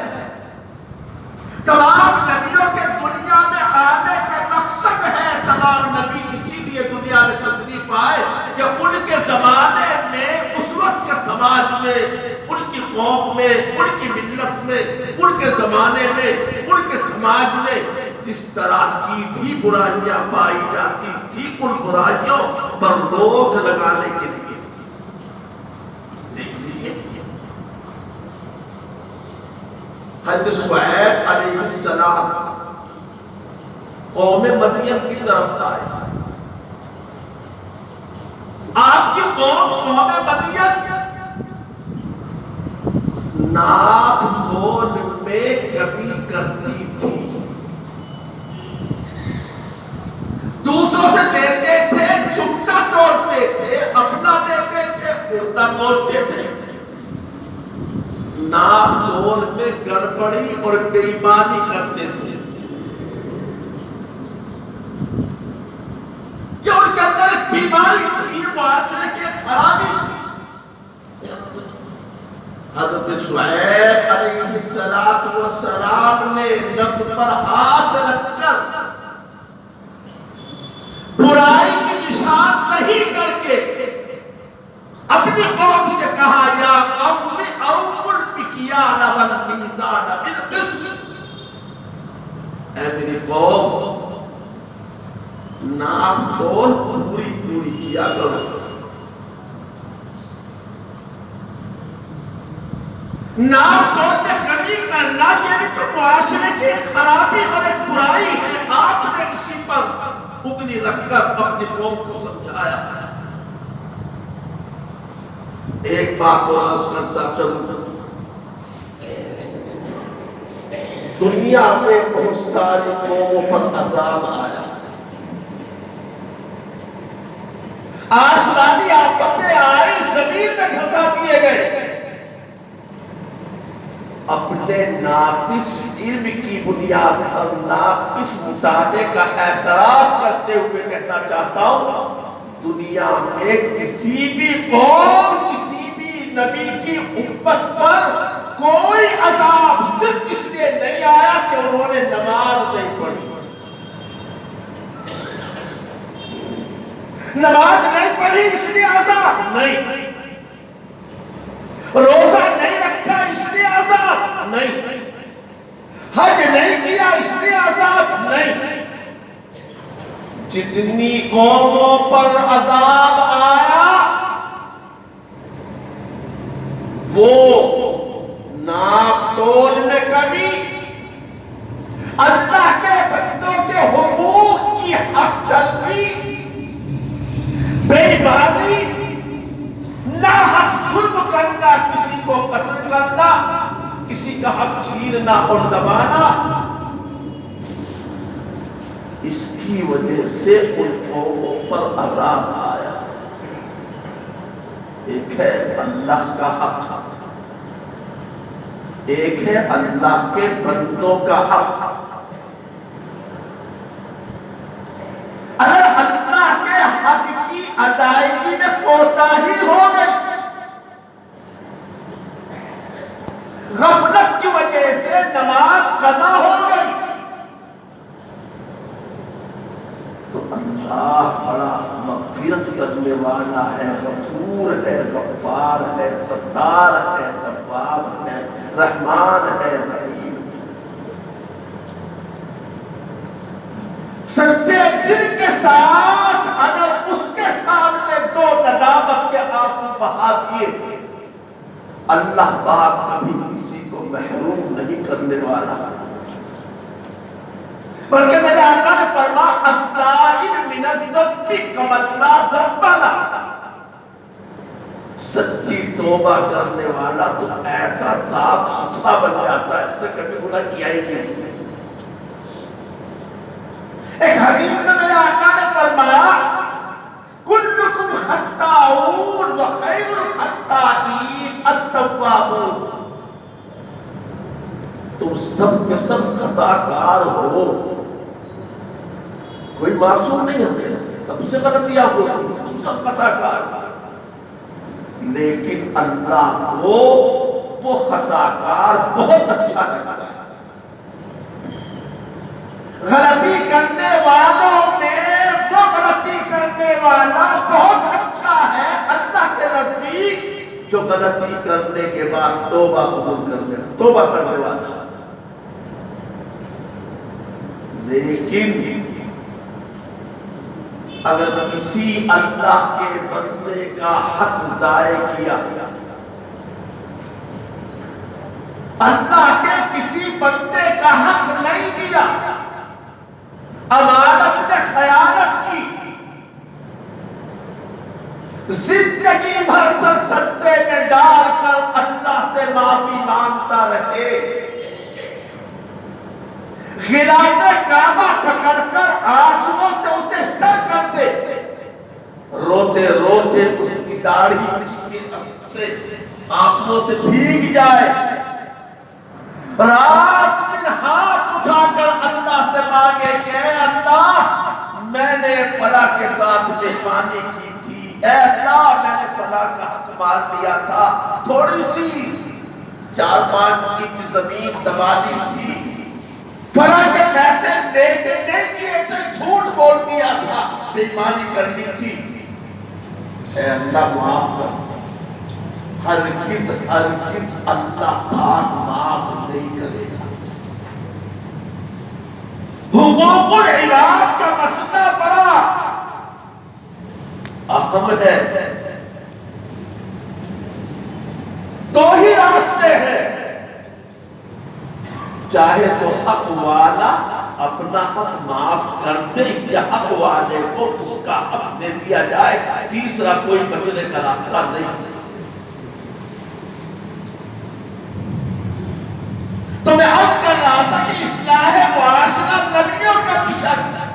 Speaker 5: تمام نبیوں کے دنیا میں آنے کا مقصد ہے. تمام نبی اسی لیے دنیا میں تشریف آئے کہ ان کے زمانے میں، اس وقت کے سماج میں، ان کی قوم میں، ان کی ملت میں، ان کے زمانے میں، ان کے سماج میں جس طرح کی بھی برائیاں پائی جاتی تھی، ان برائیوں پر روک لگانے کے لیے دیکھ لیجیے حضرت شعیب علیہ السلام قوم مدین کی طرف آئے. آپ کی قوم مدین ناپ تول میں کمی کرتی تھی، دوسروں سے دیتے تھے جھکتا تولتے تھے، اپنا دیتے تھے اڑتا تولتے تھے، ناپ تول میں گڑبڑی اور بے ایمانی کرتے تھے. یہ ان کے اندر بیماری تھی، معاشرے کی خرابی تھی. حضرت شعیب علیہ السلام نے نفس پر ہاتھ رکھ کر برائی کی نشان نہیں کر کے اپنی قوم سے کہا یا قوم اوفوا المکیال والمیزان بالقسط. اے میری قوم ناپ تول پوری کیا کرو. ناپ تول میں کمی کرنا یہ بھی تو معاشرے کی خرابی اور ایک برائی ہے. آپ نے اسی پر انگلی رکھ کر اپنی قوم کو سمجھایا. ایک بات اور عرض کرتا چلوں، دنیا میں بہت ساری قوموں پر عذاب آیا، آسمانی آفتیں آئی، زمین میں دھسا دیے گئے. اپنے ناقص علم کی بنیاد پر ناقص مطالعے کا اعتراف کرتے ہوئے کہنا چاہتا ہوں، دنیا میں کسی بھی قوم، کسی بھی نبی کی امت پر کوئی عذاب صرف اس لیے نہیں آیا کہ انہوں نے نماز نہیں پڑھی. نماز نہیں پڑھی اس لیے عذاب نہیں، روزہ نہیں رکھا اس لیے عذاب نہیں، حج نہیں کیا اس لیے عذاب نہیں. جتنی قوموں پر عذاب آیا وہ ناپ تول میں کمی، اللہ کے بندوں کے حقوق کی حق تلفی، بے ایمانی، ناحق ظلم کرنا، کسی کو قتل کرنا، کسی کا حق چھیننا اور دبانا، اس کی وجہ سے ان قوموں پر عذاب آیا. ایک ہے اللہ کا حق، ایک ہے اللہ کے بندوں کا حق. اگر اللہ کے حق کی ادائیگی میں کوتاہی ہو گئی، غفلت کی وجہ سے نماز قضا ہو گئی، تو اللہ بڑا مغفرت کرنے والا ہے، غفور ہے، غفار ہے، ستار ہے، تواب ہے، رحمان ہے، رحیم. سچے دل کے ساتھ اگر اس کے سامنے دو ندامت کے آنسو بہا دیے، اللہ پاک کبھی کسی کو محروم نہیں کرنے والا، بلکہ میرے آقا نے فرمایا التائب من الذنب کمن لا ذنب لہ. سچی توبہ کرنے والا تو ایسا صاف ستھرا بن جاتا ہے جس سے کبھی گناہ کیا ہی نہیں. ایک حدیث میں میرے آقا نے فرمایا کلکم خطاؤون وخیر الخطائین التوابون. تم سب کے سب خطا کار ہو، کوئی معصوم نہیں ہے، سب سے غلطیاں ہوئی، تم سب خطا کار، لیکن اللہ کو وہ خطا کار بہت اچھا لگتا ہے. غلطی کرنے والوں میں وہ غلطی کرنے والا بہت اچھا ہے اللہ کے نزدیک، جو غلطی کرنے کے بعد توبہ قبول کرنے والا، لیکن اگر کسی اللہ کے بندے کا حق ضائع کیا، اللہ کے کسی بندے کا حق نہیں دیا، امانت میں خیانت کی، زندگی بھر سر سجدے میں ڈال کر اللہ سے معافی مانگتا رہے، غلاف کعبہ پکڑ کر آنسوؤں سے اسے سر کر دے، روتے روتے اس کی داڑھی سے آنسوؤں سے بھیگ جائے، رات دن ہاتھ اٹھا کر اللہ سے مانگے کہ اے اللہ میں نے فلاں کے ساتھ بےایمانی کی تھی، اے اللہ میں نے فلاں کا حق مار لیا تھا، تھوڑی سی 4-5 انچ زمین دبا دی تھی، فلاں کے پیسے لے کے نہیں دیے تھے، جھوٹ بول دیا تھا، بے ایمانی کر لی تھی، اے اللہ معاف کر۔ ہرگز اللہ پاک معاف نہیں کرے گا۔ حقوق العباد کا مسئلہ بڑا اہم ہے، دو ہی راستے ہیں، چاہے تو حق والا اپنا حق معاف کر دے یا حق والے کو اس کا حق دے دیا جائے، تیسرا کوئی بچنے کا راستہ نہیں۔ تو میں عرض کر رہا تھا کہ اصلاح معاشرہ نبیوں کا مشن ہے،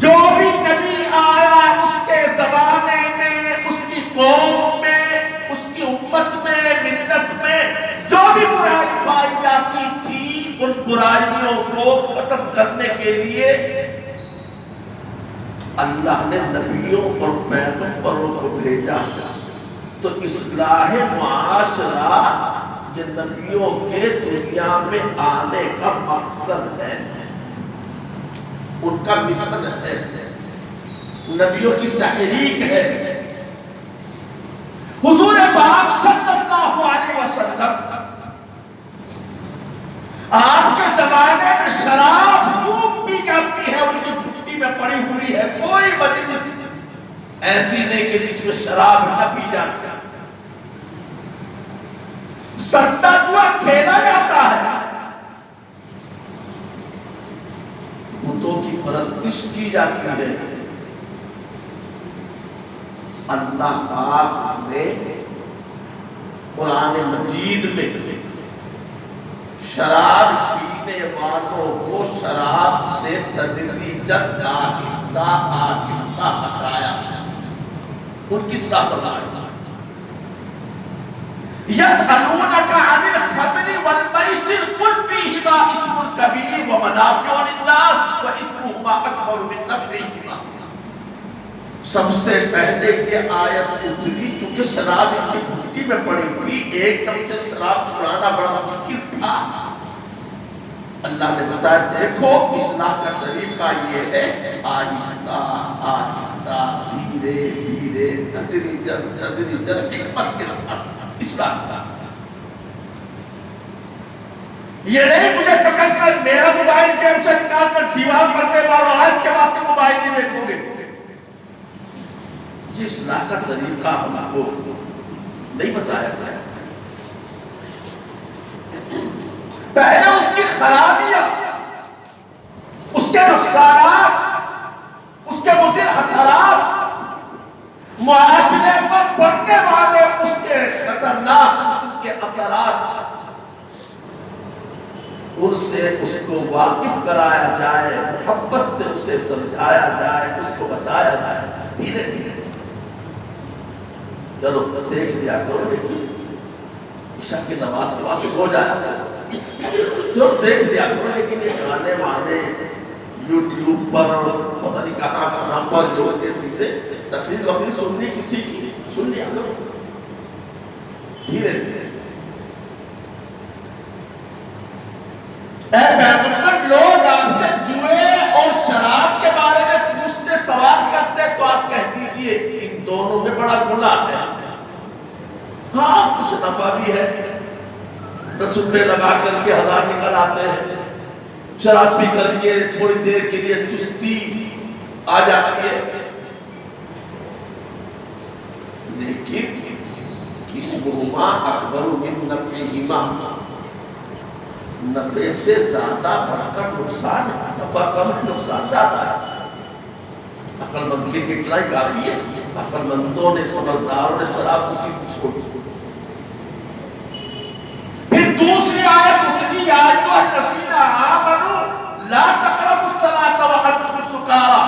Speaker 5: جو بھی نبی آیا اس کے زمانے میں، اس کی قوم میں، اس کی امت میں، ملت میں جو بھی برائی پائی جاتی تھی، ان برائیوں کو ختم کرنے کے لیے اللہ نے نبیوں اور پیغمبروں کو بھیجا۔ تو اصلاح معاشرہ یہ نبیوں کے دنیا میں آنے کا مقصد ہے، ان کا مشن ہے، نبیوں کی تحریک ہے۔ حضور پاک صلی اللہ علیہ وسلم آج کے زمانے میں شراب خوب پی جاتی ہے، ان کی گھٹی میں پڑی ہوئی ہے، کوئی مجلس ایسی نہیں کہ جس میں شراب نہ پی جاتی ہے، سچا جوا کھیلا جاتا ہے، بتوں کی پرستش کی جاتی ہے۔ اللہ پاک نے قرآن مجید میں شراب پینے والوں کو شراب سے تدریجاً آہستہ آہستہ ہٹایا، ان کی اصلاح فرمایا۔ يسألونك عن الخمر والميسر قل فيهما اسم كبير ومنافع للناس واسمهما أكبر من نفعهما۔ سب سے پہلے یہ آیت اتری چونکہ شراب ان کی گھٹی میں پڑی تھی، ایک دم سے شراب چھڑانا بڑا مشکل تھا۔ اللہ نے بتایا دیکھو اصلاح کا طریقہ یہ ہے، آہستہ آہستہ دھیرے دھیرے تدریجاً حکمت کے ساتھ اصلاح۔ یہ نہیں مجھے پکڑ کر میرا موبائل جیب سے نکال کر دیوار پر دے مارو، آج کے بعد موبائل نہیں دیکھو گے، یہ اصلاح کا طریقہ ہم کو نہیں بتایا گیا۔ پہلے اس کی خرابیاں، اس کے نقصانات، اس کے مضر اثرات، معاشرے پر پڑنے والے اس کے خطرناک قسم کے اثرات، ان سے اس کو واقف کرایا جائے، محبت سے اسے سمجھایا جائے، اس کو بتایا جائے، دھیرے دھیرے۔ چلو دیکھ لیا کرو، لیکن عشاء کی نماز کے بعد سو جایا کرو، جو دیکھ لیا کرو، لیکن یہ گانے وانے یوٹیوب پر پتہ نہیں کہاں پر جو ہوتے سیدھے تقریر وقری سننی کسی کی سن لیا کرو، دھیرے دھیرے۔ اے پیغمبر، لوگ آپ سے جوئے اور شراب کے بارے میں پوچھتے سوال کرتے تو آپ کہہ دیجئے ان دونوں میں بڑا گناہ ہے۔ ہاں کچھ نفع بھی ہے، 10 روپے لگا کر کے 1000 نکل آتے ہیں، شراب پی کر کے تھوڑی دیر کے لیے چستی آ جاتی ہے، لیکن اسمہما اکبر من نفعہما، نفع سے زیادہ بڑھ کر نقصان ہے، نفع کم ہے نقصان زیادہ ہے۔ عقل مند کے لیے کیا کافی ہے؟ عقل مندوں نے سمجھداروں نے شراب اسی کو چھوڑ دی۔ پھر دوسری آیت اتری یا ایھا الذین آمنوا لا تقربوا الصلاۃ وانتم سکارى،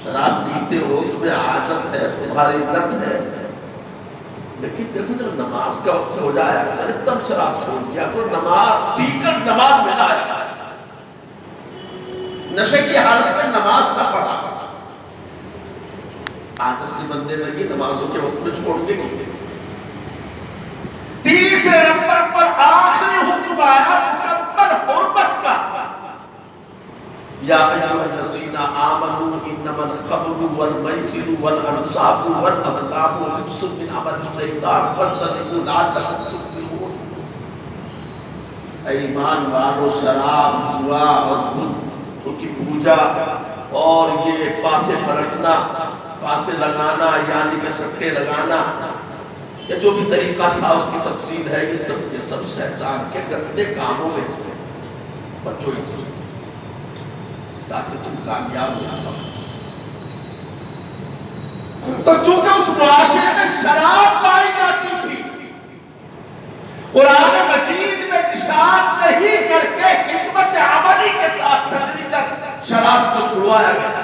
Speaker 5: شراب پیتے ہو، تمہیں عادت ہے، تمہاری لت ہے، لیکن دیکھو جب نماز کا وقت ہو جائے اگر تب شراب چھوڑ دیا کرو، نماز پی کر نماز میں نہ آیا، نشے کی حالت میں نماز نہ پڑھا، عادت سے بننے لگی، نمازوں کے وقت میں چھوڑ دے گی۔ تیسرے نمبر پر آخری حکم آیا مکمل حرمت کا، یا ایھا الذین آمنوا انما الخمر والمیسر والانصاب والازلام رجس من عمل الشیطان فاجتنبوہ لعلکم تفلحون۔ اے ایمان والو، شراب، جوا اور بتوں کی پوجا اور یہ پاسے پلٹنا، پاسے لگانا یعنی کہ سٹے لگانا، یا جو بھی طریقہ تھا اس کی تفصیل ہے، یہ سب شیطان کے گندے کاموں میں سے بچو ہی تاکہ تم کامیاب ہو جاؤ۔ تو چونکہ اس معاشرے میں شراب پائی جاتی تھی، قرآن مجید میں نشان نہیں کر کے حکمت عملی کے ساتھ شراب کو چھڑوایا گیا۔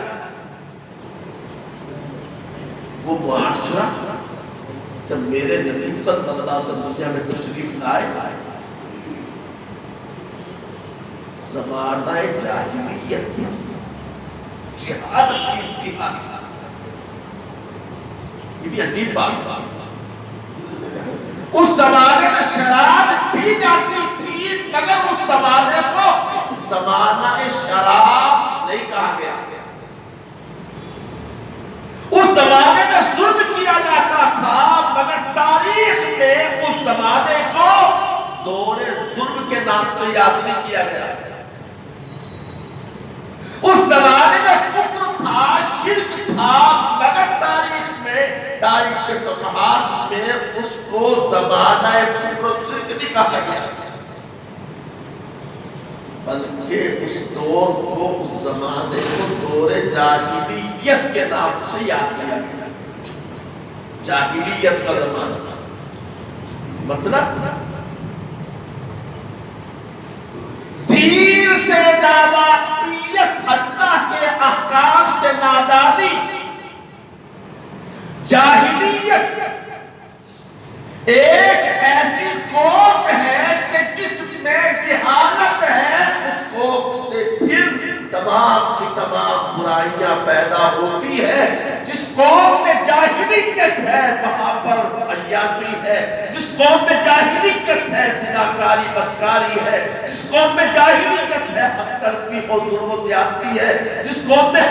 Speaker 5: وہ معاشرہ جب میرے نبی صلی اللہ علیہ وسلم دنیا میں تشریف لائے، زمانہ جاہلیت تھا، جہالت کی انتہا تھا، یہ بھی عجیب بات تھا۔ اس زمانے میں شراب پی جاتی تھی، مگر اس زمانے کو زمانہ شراب نہیں کہا گیا۔ اس زمانے میں ظلم کیا جاتا تھا، مگر تاریخ میں اس زمانے کو دور ظلم کے نام سے یاد نہیں کیا گیا۔ اس زمانے میں کفر تھا، شرک تھا، مگر تاریخ میں، تاریخ کے صفحات میں اس کو زمانہ کفر و شرک نہیں کہا گیا، بلکہ اس دور کو، اس زمانے کو دور جاہلیت کے نام سے یاد کیا گیا۔ جاہلیت کا زمانہ مطلب دین سے ناواقفیت، اللہ کے احکام سے نادانی، جاہلیت ایک ایسی قوم ہے کہ جس میں جہالت ہے، اس قوم سے پھر تمام کی تمام برائیاں پیدا ہوتی ہے۔ جس قوم میں جاہلیت ہے وہاں پر عیاشی ہے، جس قوم میں جاہلیت ہے زناکاری بدکاری ہے، جس قوم میں جاہلیت ہے حق تلفی اور ظلم و زیادتی ہے، جس قوم میں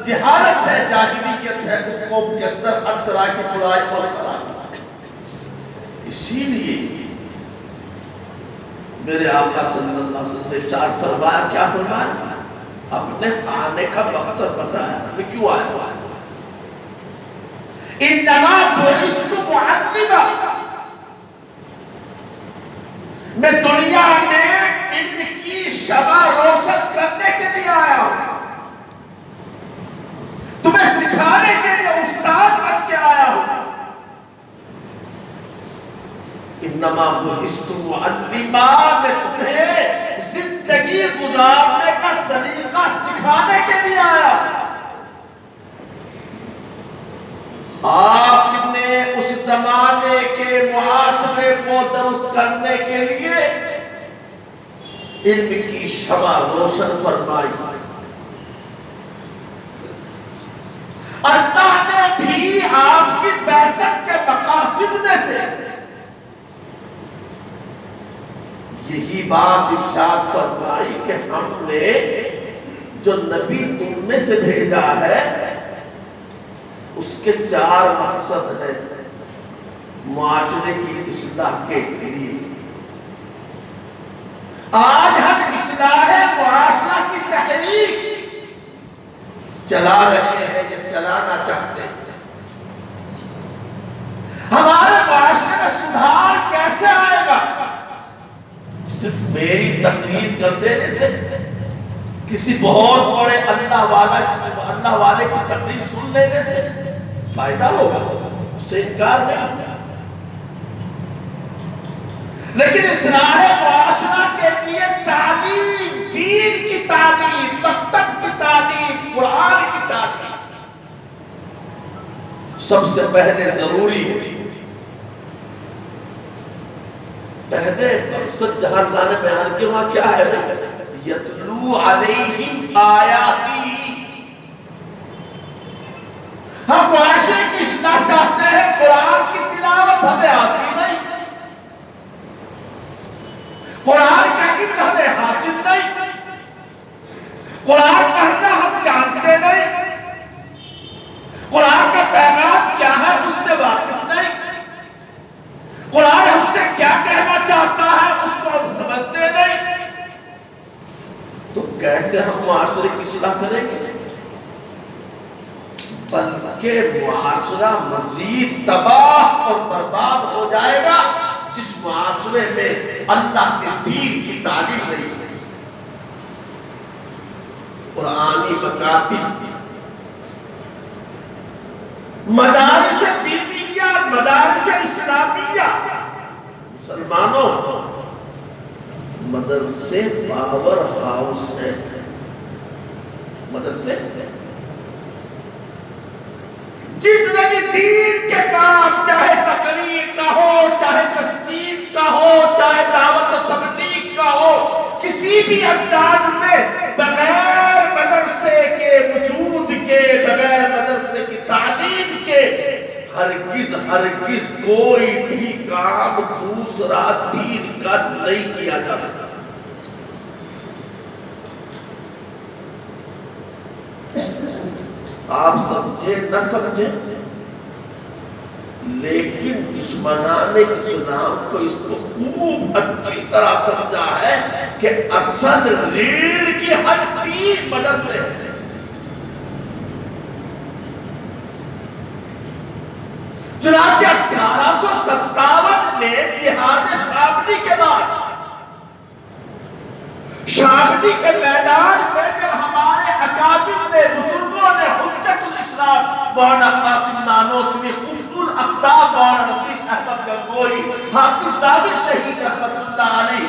Speaker 5: جہالت ہے، جاہلیت ہے، اس قوم کے اندر ہر طرح کی برائی اور خرابی ہے۔ اسی لیے میرے آقا صلی اللہ علیہ وسلم نے ارشاد فرمایا، کیا فرمایا؟ اپنے آنے کا مقصد بتایا، ہمیں کیوں آیا ہوا ہے؟ انما بعثت معلما، میں دنیا میں ان کی شمع روشن کرنے کے لیے آیا ہوں، تمہیں سکھانے کے لیے استاد بن کے آیا ہوں۔ انما بعثت معلما، میں تمہیں زندگی گزارنے کا سلیقہ سکھانے کے لیے آیا۔ آپ نے اس زمانے کے معاشرے کو درست کرنے کے لیے علم کی شمع روشن فرمائی۔ اللہ نے بھی آپ کی بعثت کے مقاصد میں سے یہی بات ارشاد فرمائی کہ ہم نے جو نبی تم میں سے بھیجا ہے اس کے 4 مقصد ہیں معاشرے کی اصلاح کے لیے۔ آج ہم اصلاح معاشرہ کی تحریک چلا رہے ہیں یا چلانا چاہتے ہیں۔ ہمارے معاشرے میں سدھار کیسے آئے گا؟ صرف میری تقریر کر دینے سے، کسی بہت بڑے اللہ والے کی تقریر سن لینے سے فائدہ ہوگا، اس سے انکار نہیں۔ لیکن اصلاح معاشرہ کے لیے تعلیم، دین کی تعلیم، مکتب کی تعلیم، قرآن کی تعلیم سب سے پہلے ضروری ہے۔ پہلے مقصد جہاں اللہ نے بیان کیا وہاں کیا ہے؟ یتلو علیہم آیاتی۔ ہم معاشرے کی اصلاح چاہتے ہیں، قرآن کی تلاوت ہمیں آتی نہیں، قرآن کا علم ہمیں حاصل نہیں، قرآن پڑھنا ہم جانتے نہیں، قرآن کا پیغام کیا ہے اس سے واقف نہیں، قرآن ہم سے کیا کہنا چاہتا ہے اس کو ہم سمجھتے نہیں، تو کیسے ہم معاشرے کی اصلاح کریں گے؟ بلکہ معاشرہ مزید تباہ اور برباد ہو جائے گا جس معاشرے میں اللہ کے دین کی تعلیم نہیں ہے۔ قرآنی مکاتب، مدارس دینیہ، مدارس اسلامیہ، مسلمانوں مدرسے پاور ہاؤس ہیں، مدرسے جتنے بھی دین کے کام، چاہے تقریر کا ہو، چاہے تشدید کا ہو، چاہے دعوت و تبلیغ کا ہو، کسی بھی انداز میں بغیر مدرسے کے وجود کے، بغیر مدرسے کی تعلیم کے ہرگز کوئی بھی کام دوسرا دین کا نہیں کیا جا سکتا۔ آپ سمجھیں نہ سمجھیں، لیکن دشمنان اسلام کو اس کو خوب اچھی طرح سمجھا ہے کہ اصل ریڑھ کی ہڈی مدرسے ہے۔ چنانچہ 1857 میں جہاد شاملی کے بعد، شاملی کے میدان میں جب ہمارے اکابر نے، بزرگوں نے، حجت الاسلام مولانا قاسم نانوتوی، قطب الاقطاب مولانا رشید احمد گنگوئی، حافظ دامن شہید رحمت اللہ علیہ،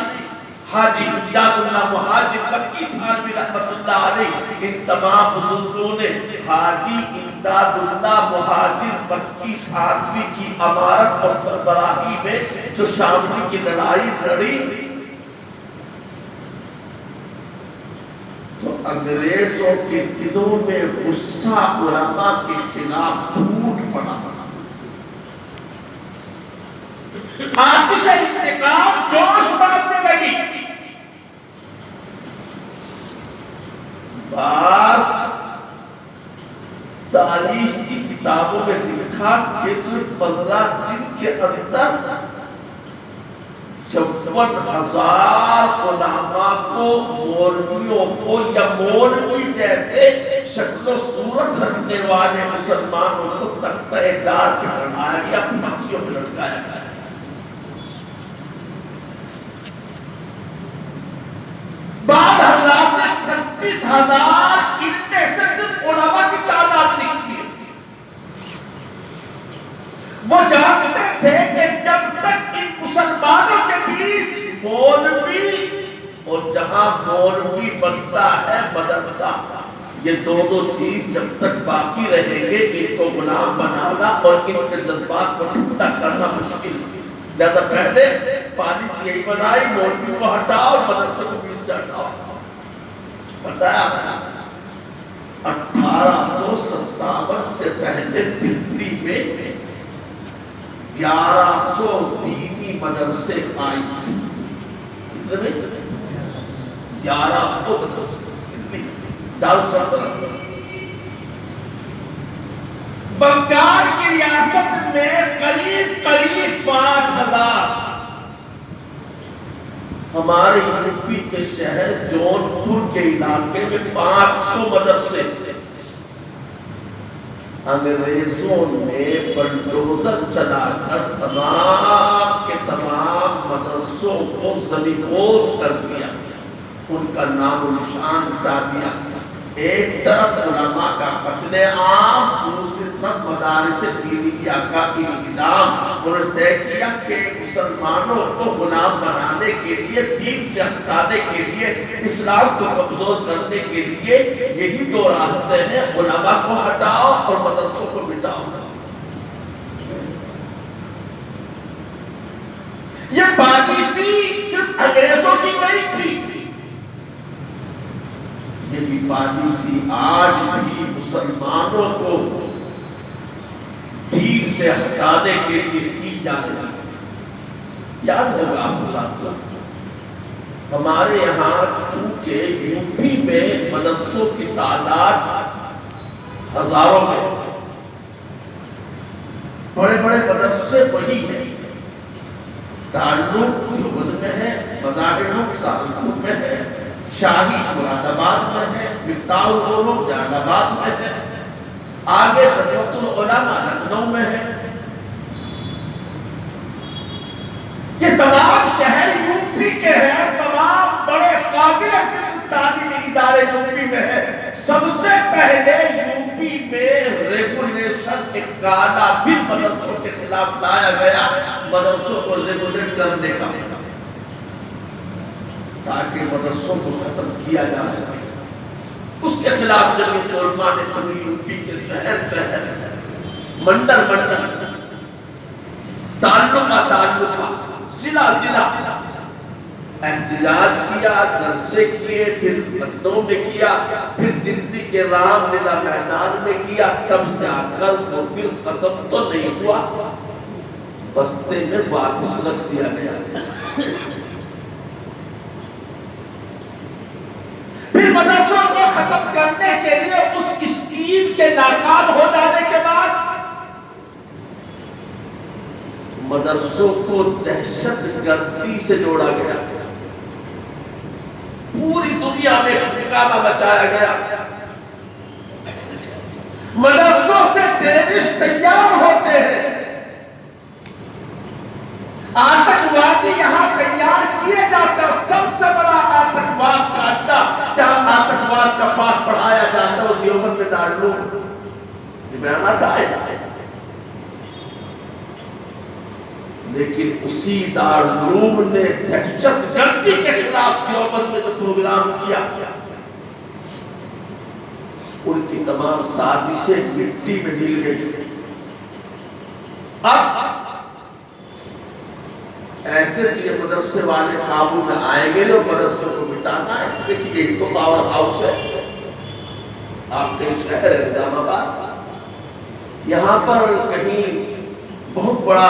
Speaker 5: حاجی امداد اللہ مہاجر مکی تھانوی رحمت اللہ علیہ، ان تمام بزرگوں نے حاجی امداد اللہ مہاجر مکی تھانوی کی امارت اور سربراہی میں جو شاملی کی لڑائی لڑی، تو انگریزوں کے دلوں میں غصہ علماء کے خلاف ٹوٹ پڑا۔ آتش انتقام جوش مارنے لگی۔ بعض تاریخ کی کتابوں میں لکھا کہ صرف 15 دن کے اندر 54,000 علماء کو، مولویوں کو، یا مولوی جیسے شکل و صورت رکھنے والے مسلمانوں کو تختہ دار پہ چڑھایا گیا، پھانسیوں پہ لٹکایا گیا۔ بعد حضرات نے 36,000 ان میں سے صرف علماء کی تعداد لکھی ہے۔ وہ جانتے تھے کہ جب تک ان مسلمانوں کے بیچ مولوی اور جہاں مولوی بنتا ہے مدرسہ، یہ دونوں چیز جب تک باقی رہیں گے، ان کو غلام بنانا اور ان کے جذبات کو ٹھنڈا کرنا مشکل ہے۔ لہذا پہلے پالیسی یہی بنائی، مولوی کو ہٹاؤ اور مدرسے کو بیچ سے ہٹاؤ۔ بتایا 1857 سے پہلے دلی میں 1100 دینی مدرسے قائم تھے۔ کتنے میں؟ 1100 دلی دارالسلطنت۔ ہمارے یوپی کے شہر جونپور کے علاقے میں 500 مدرسے انگریزوں نے بلڈوزر چلا کر تمام کے تمام مدرسوں کو زمینوز کر دیا، ان کا نام و نشان مٹا دیا۔ ایک طرف علماء کا قتل عام، دوسری طرف مدارس دینیہ کا انہدام۔ انہوں نے طے کیا کہ مسلمانوں کو غلام بنانے کے لیے، دین سے ہٹانے کے لیے، اسلام کو کمزور کرنے کے لیے یہی دو راستے ہیں، علماء کو ہٹاؤ اور مدرسوں کو مٹاؤ۔ یہ پالیسی صرف انگریزوں کی نہیں تھی، یہی پالیسی آج بھی مسلمانوں کو دین سے ہٹانے کے لیے کی جا رہی ہے۔ یاد ہوگا آپ کو، ہمارے یہاں چونکہ یوپی میں مدرسوں کی تعداد ہزاروں میں، بڑے بڑے مدرسے وہی ہیں، دارالعلوم دیوبند میں ہے، مظاہر سہارنپور میں ہے، شاہی مراد آباد میں ہے، مفتاح العلوم جلال آباد میں ہے، آگے ندوۃ العلماء لکھنؤ میں ہے۔ یہ تمام شہر یوپی کے ہیں، تمام بڑے قابل تعلیمی ادارے یوپی میں ہیں۔ سب سے پہلے یوپی میں ریگولیشن ایک کالا بل مدرسوں کے خلاف لایا گیا، مدرسوں کو ریگولیٹ کرنے کا، تاکہ مدرسوں کو ختم کیا جا سکے۔ اس کے خلاف جب علماء نے پوری یوپی کے شہر منڈل تعلقہ ضلع احتجاج کیا، جلسے کیے، پھر لکھنؤ میں کیا، پھر دلی کے رام لیلا میدان میں کیا، تب جا کر وہ بل ختم تو نہیں ہوا، بستے میں واپس رکھ دیا گیا۔ پھر مدرسوں کو ختم کرنے کے لیے اس اسکیم کے ناکام ہو جانے کے بعد مدرسوں کو دہشت گردی سے جوڑا گیا، پوری دنیا میں ہنگامہ مچایا گیا۔ مدرسوں سے ٹیررسٹ تیار ہوتے ہیں، آتشوادی یہاں تیار کیے جاتے ہیں۔ سب سے بڑا آتشواد کا اڈا جہاں آتشواد کا پاٹ پڑھایا جاتا ہے وہ دیوبند میں دارالعلوم، یہ بیانات آئے۔ لیکن اسی دارالعلوم نے دہشت گردی کے خلاف دیوبند میں جو پروگرام کیا، ان کی تمام سازشیں مٹی میں مل گئی۔ اب ایسے مدرسے والے قابو میں آئیں گے اور مدرسوں کو مٹانا، اس میں کہ ایک تو پاور ہاؤس ہے آپ کے شہر نظام آباد، یہاں پر کہیں بہت بڑا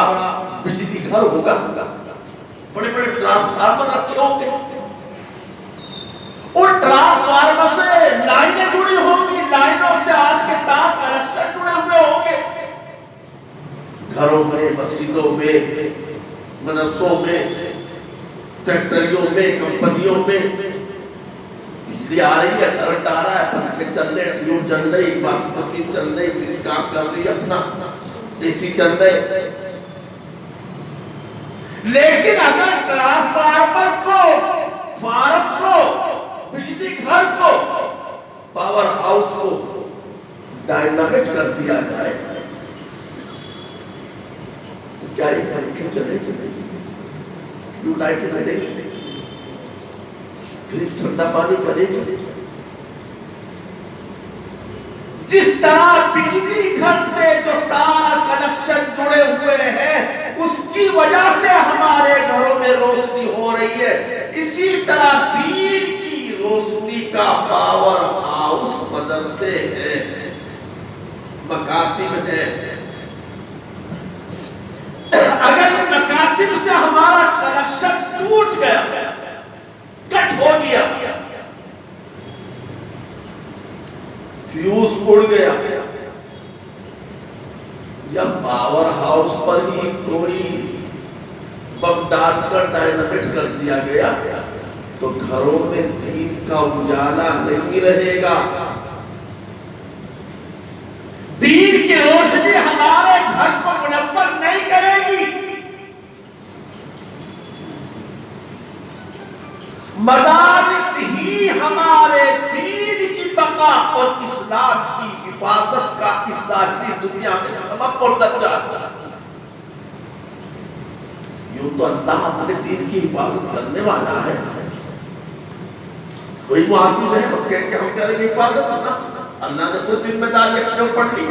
Speaker 5: بجلی گھر ہوگا، بڑے بڑے ٹرانسفارمر رکھے ہوں گے، ان ٹرانسفارمر سے لائنیں جڑی ہوں گی، لائنوں سے آپ کے تار کنیکشن جڑے ہوئے ہوں گے، گھروں میں، مسجدوں میں، مدرسوں میں، فیکٹریوں میں، کمپنیوں میں بجلی آ رہی ہے، کرنٹ آ رہا ہے، پنکھے چل رہے، ٹیوب چل رہی، واشنگ مشین چل رہی، فریج کام کر رہی ہے، اپنا اے سی چل رہے۔ لیکن اگر ٹرانسفارمر کو، فارم کو، بجلی گھر کو، پاور ہاؤس کو ڈائنامٹ کر دیا جائے تو کیا یہ پنکھے چلے گی؟ ٹیوب لائٹ چلے گی؟ فریج ٹھنڈا پانی کرے گی؟ جس طرح بجلی گھر سے جو تار کنیکشن جڑے ہوئے ہیں اس کی وجہ سے ہمارے گھروں میں روشنی ہو رہی ہے، اسی طرح دین کی روشنی کا پاور ہاؤس مدرسے ہیں، مکاتب ہیں۔ اگر ان مکاتب سے ہمارا کنیکشن ٹوٹ گیا، کٹ ہو گیا، فیوز اڑ گیا، یا پاور ہاؤس پر ہی کوئی بم ڈال کر اگر ڈائنامٹ کر دیا گیا تو گھروں میں دین کا اجالا نہیں رہے گا. دین کی روشنی ہمارے گھر کو منور نہیں کرے گی. مدارس ہی ہمارے دین کی بقا اور اسلام کی حفاظت کا اس ظاہری دنیا میں سبب اور درجہ. یوں تو اللہ اپنے دین کی حفاظت کرنے والا ہے. کوئی محافظ ہے ہم کہیں کہ ہم کریں گے حفاظت کرنا. اللہ نے خود ذمہ داری اپنے اوپر لی.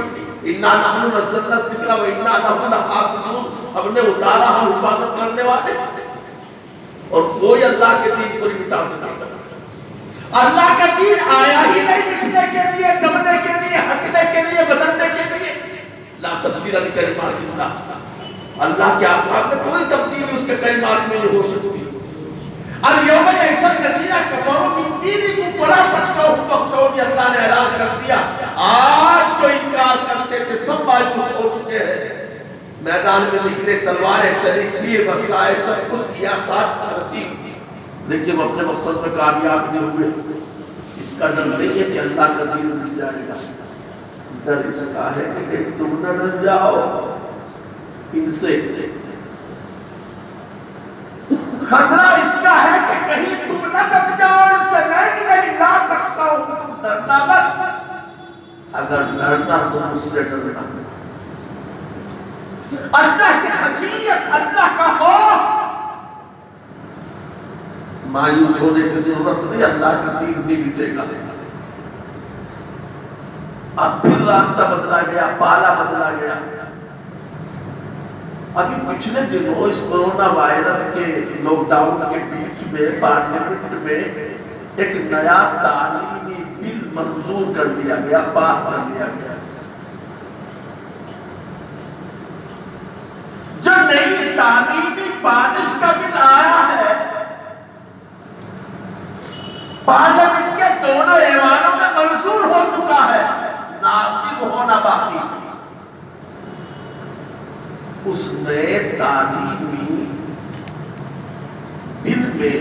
Speaker 5: انا نحن نزلنا الذکر و انا لہ لحافظون. ہم نے اتارا ہم حفاظت کرنے والے. اور کوئی اللہ کے دین کو نہیں مٹا سکتا. اللہ کا دین آیا ہی نہیں مٹنے کے لیے, دبنے کے لیے, ہٹنے کے لیے, بدلنے کے لیے. لا تبدیل لکلمات اللہ. اللہ کے احکام میں کوئی تبدیلی اس کے کلمات میں نہیں ہو سکتی. الیوم یئس الذین کفروا من دینکم فلا تخشوهم واخشونی. اللہ نے اعلان کر دیا آج جو انکار کرتے تھے سب مایوس ہو چکے ہیں. میدان میں نکلے, تلواریں چلی, تیر برسائے, سب کچھ کیا, کاٹ کرتی, لیکن اپنے مقصد میں کامیاب نہیں ہوئے. اس کا ڈر نہیں ہے کہ اللہ کا دین مٹ جائے گا. ڈر اس کا ہے کہ تم نہ ڈر جاؤ ان سے. خطرہ اس کا ہے کہ کہیں تم نہ دب جاؤ ان سے. نہیں لا سکتا ہوں, تم ڈرنا مت. اگر ڈرنا تو مجھ سے ڈرنا. اللہ کی خشیت, اللہ کا خوف. مایوس ہونے کی ضرورت نہیں, اللہ کا دین نہیں مٹے گا. اب پھر راستہ بدلا گیا, پالا بدلا گیا. ابھی پچھلے دنوں اس کورونا وائرس کے لاک ڈاؤن کے بیچ میں پارلیمنٹ میں ایک نیا تعلیمی بل منظور کر دیا گیا, پاس کر دیا گیا. جو نئی تعلیمی پالیسی کا بل آیا ہے, پارلیمنٹ کے دونوں ایوانوں میں منظور ہو چکا ہے, نافذ ہونا باقی. اس نئے تعلیمی بل میں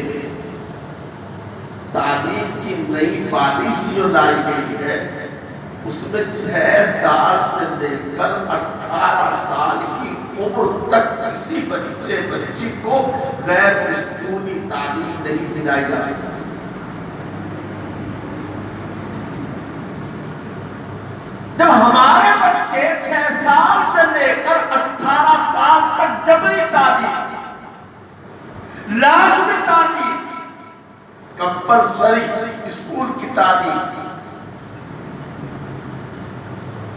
Speaker 5: تعلیم کی نئی پالیسی جو لائی گئی ہے اس میں 6 سال سے لے کر 18 سال کی عمر تک کسی بچی کو غیر اسکولی تعلیم نہیں دلائی جا سکتی. جب ہمارے بچے 6 سال سے لے کر 18 سال تک جبری تعلیم, لازمی تعلیم, کمپلسری اسکول کی تعلیم,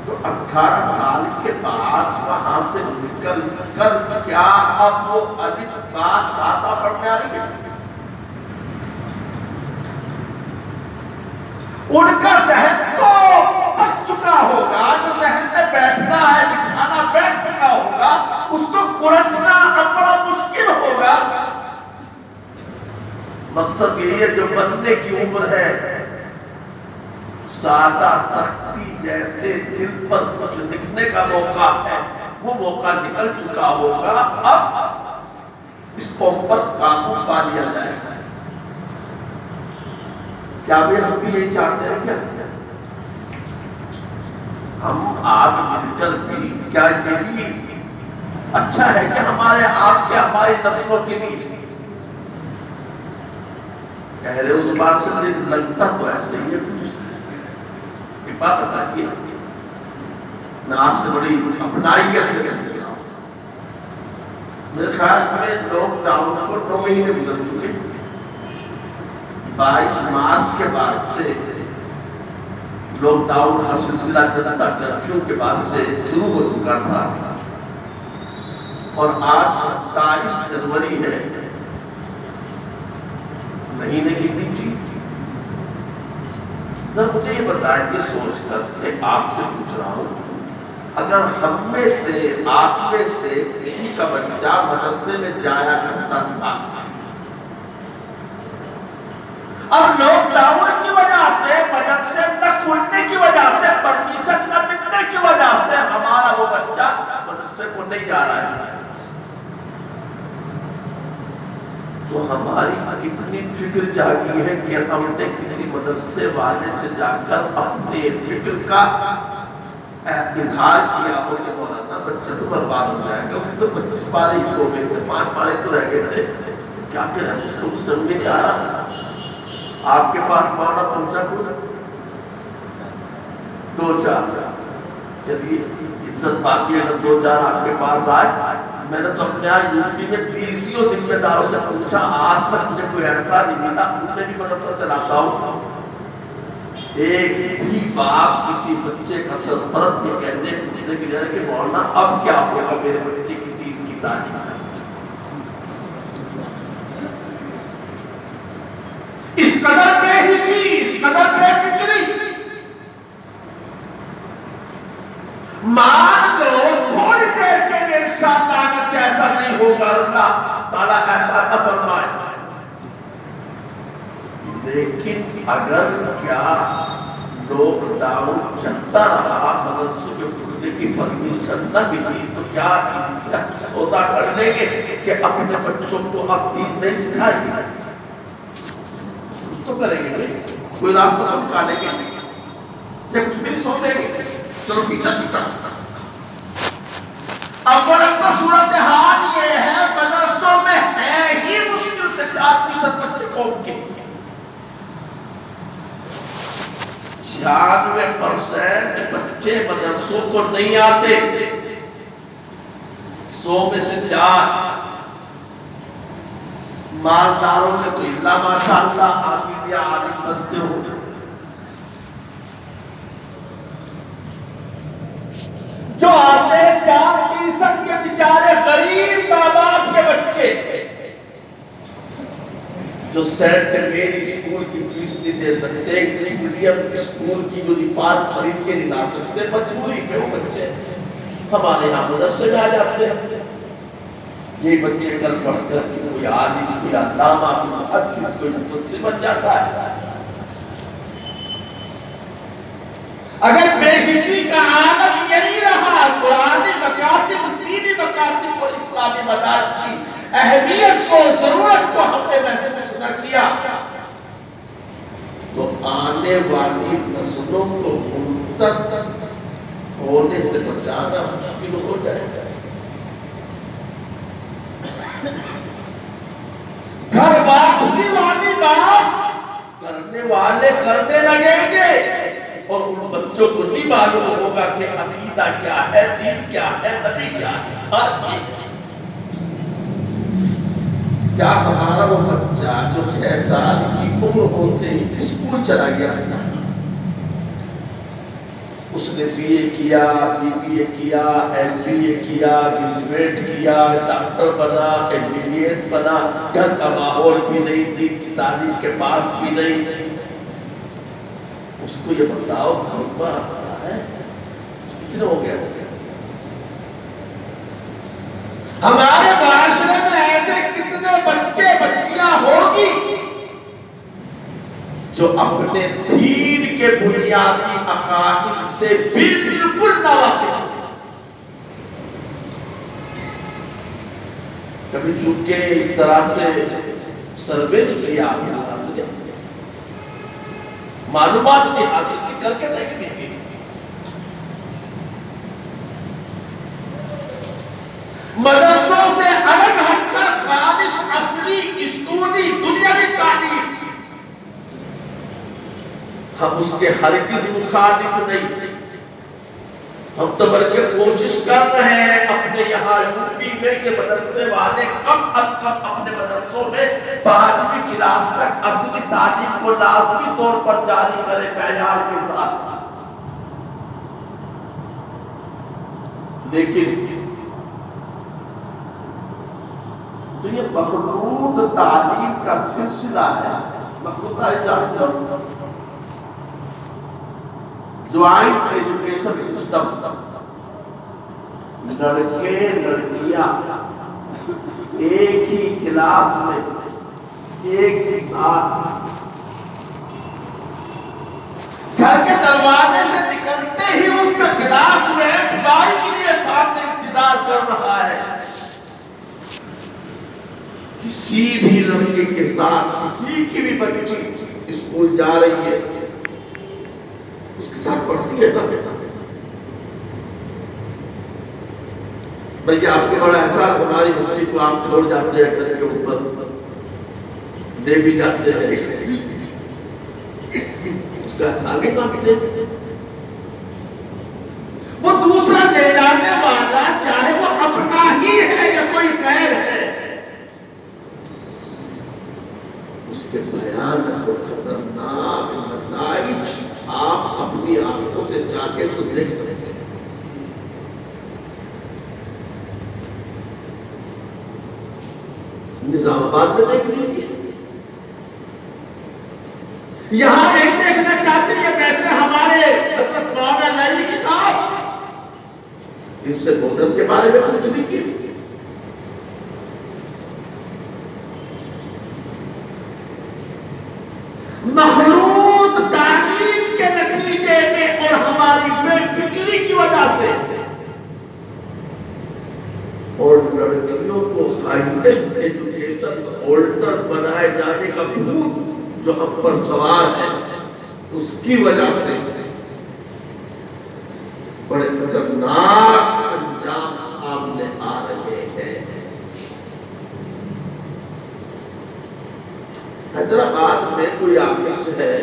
Speaker 5: تو 18 سال کے بعد وہاں سے نکل کر کیا اب وہ الف با تا پڑھنے آ رہی ہے؟ ان کا ذہن تو پک چکا ہوگا, جو ذہن میں بیٹھنا ہے, بٹھانا بیٹھ چکا ہوگا, اس کو کھرچنا اب بڑا مشکل ہوگا. مقصد یہ ہے جو بننے کی عمر ہے, سادہ تختی جیسے دل پر کچھ لکھنے کا موقع ہے, وہ موقع نکل چکا ہوگا. اب اس قوم پر قابو پا لیا جائے گا. کیا بھی ہم بھی یہی چاہتے ہیں؟ کیا ہم آپ مل کر بھی کیا یہی اچھا ہے کہ ہمارے آپ کے ہماری نسلوں کے لیے کہہ رہے اس بات سے لگتا تو ایسے ہی ہے. کچھ بات بتائیے, میں آپ سے بڑی اپنائیت کر کے پوچھ رہا ہوں. میرے خیال میں لاک ڈاؤن کو 9 مہینے گزر چکے. 22 مارچ کے بعد سے لاک ڈاؤن کا سلسلہ جنتا کرفیو کے بعد سے شروع ہو چکا تھا, اور آج 27 جنوری ہے. مہینے کی نیچی. ذرا مجھے یہ بتائیں کہ سوچ کر کہ آپ سے پوچھ رہا ہوں, اگر ہم میں سے آپ میں سے کسی کا بچہ مدرسے میں جایا کرتا تھا, اب لاک ڈاؤن کی وجہ سے, مدرسے نہ کھلنے کی وجہ سے, پرمیشن نہ ملنے کی وجہ سے ہمارا وہ بچہ مدرسے کو نہیں جا رہا ہے, ہماری کتنی فکر جاگی ہے کہ ہم نے کسی مدرسے والے سے جا کر اپنے فکر کا اظہار کیا ہو کہ مولانا بچہ تو برباد ہو جائے گا، اس میں 25 پارے ہی سو گئے تھے، 5 پارے تو رہ گئے تھے، کیا کریں اس کو سمجھ نہیں آ رہا۔ آپ کے پاس مولانا پہنچا کوئی 2-4 چلیے عزت باقی اگر 2-4 آپ کے پاس آئے، میں نے تو اپنے یہاں یوپی میں 20 ذمہ داروں سے پوچھا، آج تک مجھے کوئی ایسا نہیں ملا، میں بھی مدرسہ چلاتا ہوں، ایک بھی باپ کسی بچے کا سرپرست نہیں کہنے پوچھنے کے لیے کہ مولانا اب کیا ہوگا میرے بچے کی دین کی تعلیم میں۔ اس قدر بے حسی، اس قدر بے فکری، مان لو تھوڑی دیر کے لیے انشاءاللہ اگر ایسا نہیں ہوگا اللہ تعالیٰ ایسا نہ فرمائے، لیکن اگر کیا لوک ڈاؤن چلتا رہا مدرسوں کے کھلنے کی پرمیشن نہ ملی تو کیا اس سے سودا کر لیں گے کہ اپنے بچوں کو اب دین نہیں سکھائیں گے؟ تو کریں گے کوئی راستہ تو نکالیں گے یا کچھ بھی نہیں سو دیں گے، چلو پیچھا پیچھا۔ اول تو صورتحال یہ ہے مدرسوں میں ہے ہی مشکل سے 4% بچے قوم کے، 96% بچے مدرسوں کو نہیں آتے، 100 میں سے 4 مالداروں میں تو اللہ ماشاءاللہ حافظ یا عالم بنتے ہوں، جو آتے 4% کے بیچارے غریب ماں باپ کے بچے جو سینٹ میری اسکول کی فیس نہیں دے سکتے، انگلش میڈیم اسکول کی یونیفارم خرید کے نہیں لا سکتے، مجبوری میں وہ بچے ہمارے یہاں مدرسے میں آ جاتے ہیں۔ یہ بچے کل پڑھ کر کے کوئی عالم، کوئی علامہ، کوئی محدث، کوئی مفسر بن جاتا ہے۔ اگر بے حسی کا عالم یہی رہا، قرآنی مکاتب، دینی مکاتب اور اسلامی مدارس کی اہمیت کو، ضرورت کو ہم نے محسوس نہ کیا تو آنے والی نسلوں کو مرتد ہونے سے بچانا مشکل ہو جائے گا۔ گھر واپسی والی بات کرنے والے کرنے لگیں گے اور ان بچوں کو نہیں معلوم ہوگا کہ عقیدہ کیا ہے، دین کیا ہے، نبی کیا ہے۔ کیا ہمارا وہ بچہ جو 6 سال کی عمر ہوتے ہی اسکول چلا گیا تھا، اس نے BA کیا، BBA کیا، MBA کیا، گریجویٹ کیا، ڈاکٹر بنا، MBBS بنا، گھر کا ماحول بھی نہیں، دین کی تعلیم کے پاس بھی نہیں، اس کو یہ بتاؤ کھمبا ہے کتنے ہو گیا اس کے؟ ہمارے معاشرے میں ایسے کتنے بچے بچیاں ہوگی جو اپنے دین کے بنیادی عقائد سے بالکل ناواقف ہیں۔ کبھی چونکہ اس طرح سے سروے نہیں کیا معلومات نہیں حاصل کی، کر کے دیکھنی ہے۔ مدرسوں سے الگ ہٹ کر خالص عصری اسکولی دنیاوی تعلیم، ہم اس کے ہرگز مخالف نہیں، ہم تو بلکہ کوشش کر رہے ہیں اپنے یہاں یوپی میں کہ مدرسے والے کم از کم اپنے مدرسوں میں 5ویں کلاس تک اصلی تعلیم کو لازمی طور پر جاری کریں معیار کے ساتھ۔ لیکن جو یہ مخلوط تعلیم کا سلسلہ ہے، مخلوط جانتے ہو جوائنٹ ایجوکیشن سسٹم، لڑکے لڑکیاں ایک ہی کلاس میں ایک ہی ساتھ گھر کے دروازے سے نکلتے ہی اس کا کلاس میں بھائی کے لیے سامنے انتظار کر رہا ہے، کسی بھی لڑکے کے ساتھ کسی کی بھی بچی اسکول جا رہی ہے اس کے ساتھ پڑھتی ہے نا بھیا آپ کے بڑا احساس ہماری بچی کو آپ چھوڑ جاتے ہیں گھر کے اوپر لے بھی جاتے ہیں اس کا احساس بھی مانگتے ہیں وہ دوسرا لے جانے والا چاہے وہ اپنا ہی ہے یا کوئی غیر ہے اس کے بیان کو خطرناک نتائج آپ اپنی آنکھوں سے جا کے تو دیکھ سکتے ہیں نظام آباد میں دیکھ لیجیے یہاں نہیں دیکھنا چاہتے یہ بیٹھے ہمارے حضرت مولانا نئی کتاب ان سے محرم کے بارے میں کچھ نہیں کیا مخلوط تعلیم کے نتیجے میں اور ہماری بے فکری کی وجہ سے اور لڑکیوں کو ہائیسٹ ایجوکیشن ہولڈر بنائے جانے کا بھوت جو ہم پر سوار ہے اس کی وجہ سے بڑے خطرناک انجام سامنے آ رہے ہیں حیدرآباد میں کوئی آفس ہے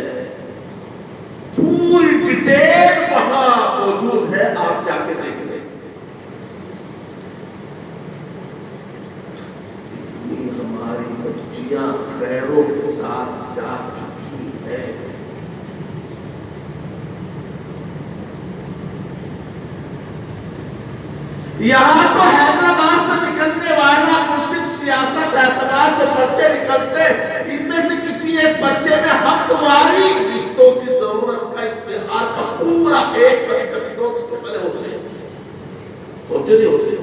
Speaker 5: پوری ڈیٹیل وہاں موجود ہے آپ جا کے دیکھ لیں اتنی ہماری بچیاں غیروں کے ساتھ جا چکی ہے یہاں تو حیدرآباد سے نکلنے والا صرف سیاست اعتبار کے پرچے نکلتے ان میں سے کسی ایک پرچے میں ہفتواری رشتوں کی ضرورت کا اشتہار کا پورا ایک کبھی 2 صفحے پہلے ہوتے نہیں ہوتے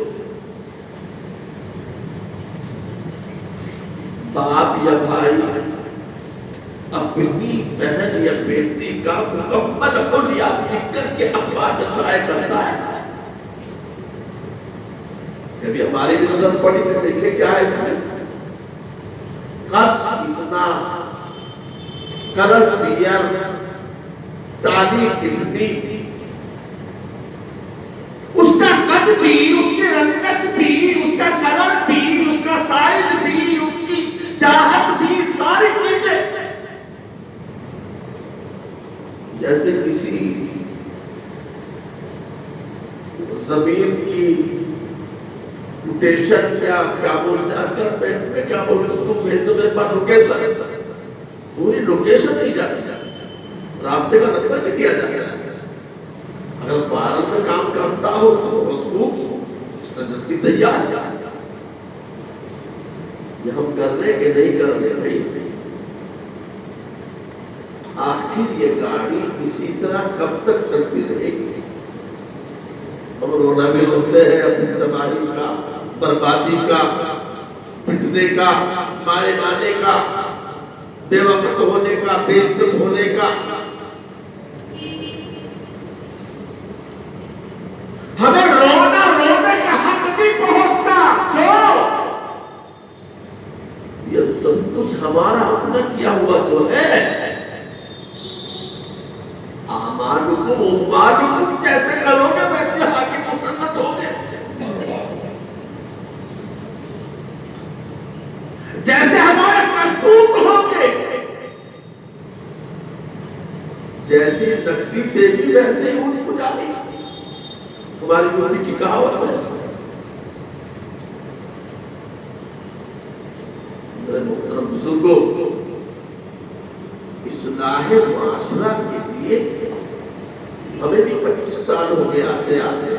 Speaker 5: باپ یا بھائی اپنی بہن یا بیٹی کا مکمل حلیات لکھ کر کے اخبار میں شائع کرتا ہے کبھی ہماری بھی نظر پڑی کہ دیکھیں کیا ہے اس میں قد اتنا کلر فیئر تعلیم اتنی اس کا قد بھی اس کی رنگت بھی اس کا کلر بھی اس کا سائز بھی اس کی چاہت بھی ساری چیزیں جیسے کسی زمین کی لوکیشن کیا بولتے ہیں اگر پیٹ میں کیا بولتے ہیں اس کو بھیج دو میرے پاس لوکیشن پوری لوکیشن نہیں جاتی رابطے کا نمبر بھی دیا جاتا ہے اگر فارم میں کام کرتا ہو تو بہت خوب اس کا نظر کی تیار یہ ہم کر رہے کہ نہیں کر رہے نہیں آخر یہ گاڑی اسی طرح کب تک چلتی رہے گی ہم رونا بھی روتے ہیں اپنی تباہی کا بربادی کا پٹنے کا مارے مارنے کا بے وقت ہونے کا بے عزت ہونے کا ہمیں رونا رونے کا حق نہیں پہنچتا کیوں یہ سب کچھ ہمارا اپنا کیا ہوا تو ہے آمانکم امانکم کیسے کرو گے ویسے حاکم مسلط ہو گے جیسے ہمارے کرتوت ہوں گے جیسی نقدی دیوی ویسے ہی ان کو جانے ہماری گوانی کی کہاوت ہے میرے محترم بزرگوں اصلاح معاشرہ کے لیے ہمیں بھی 25 سال ہو گئے آتے آتے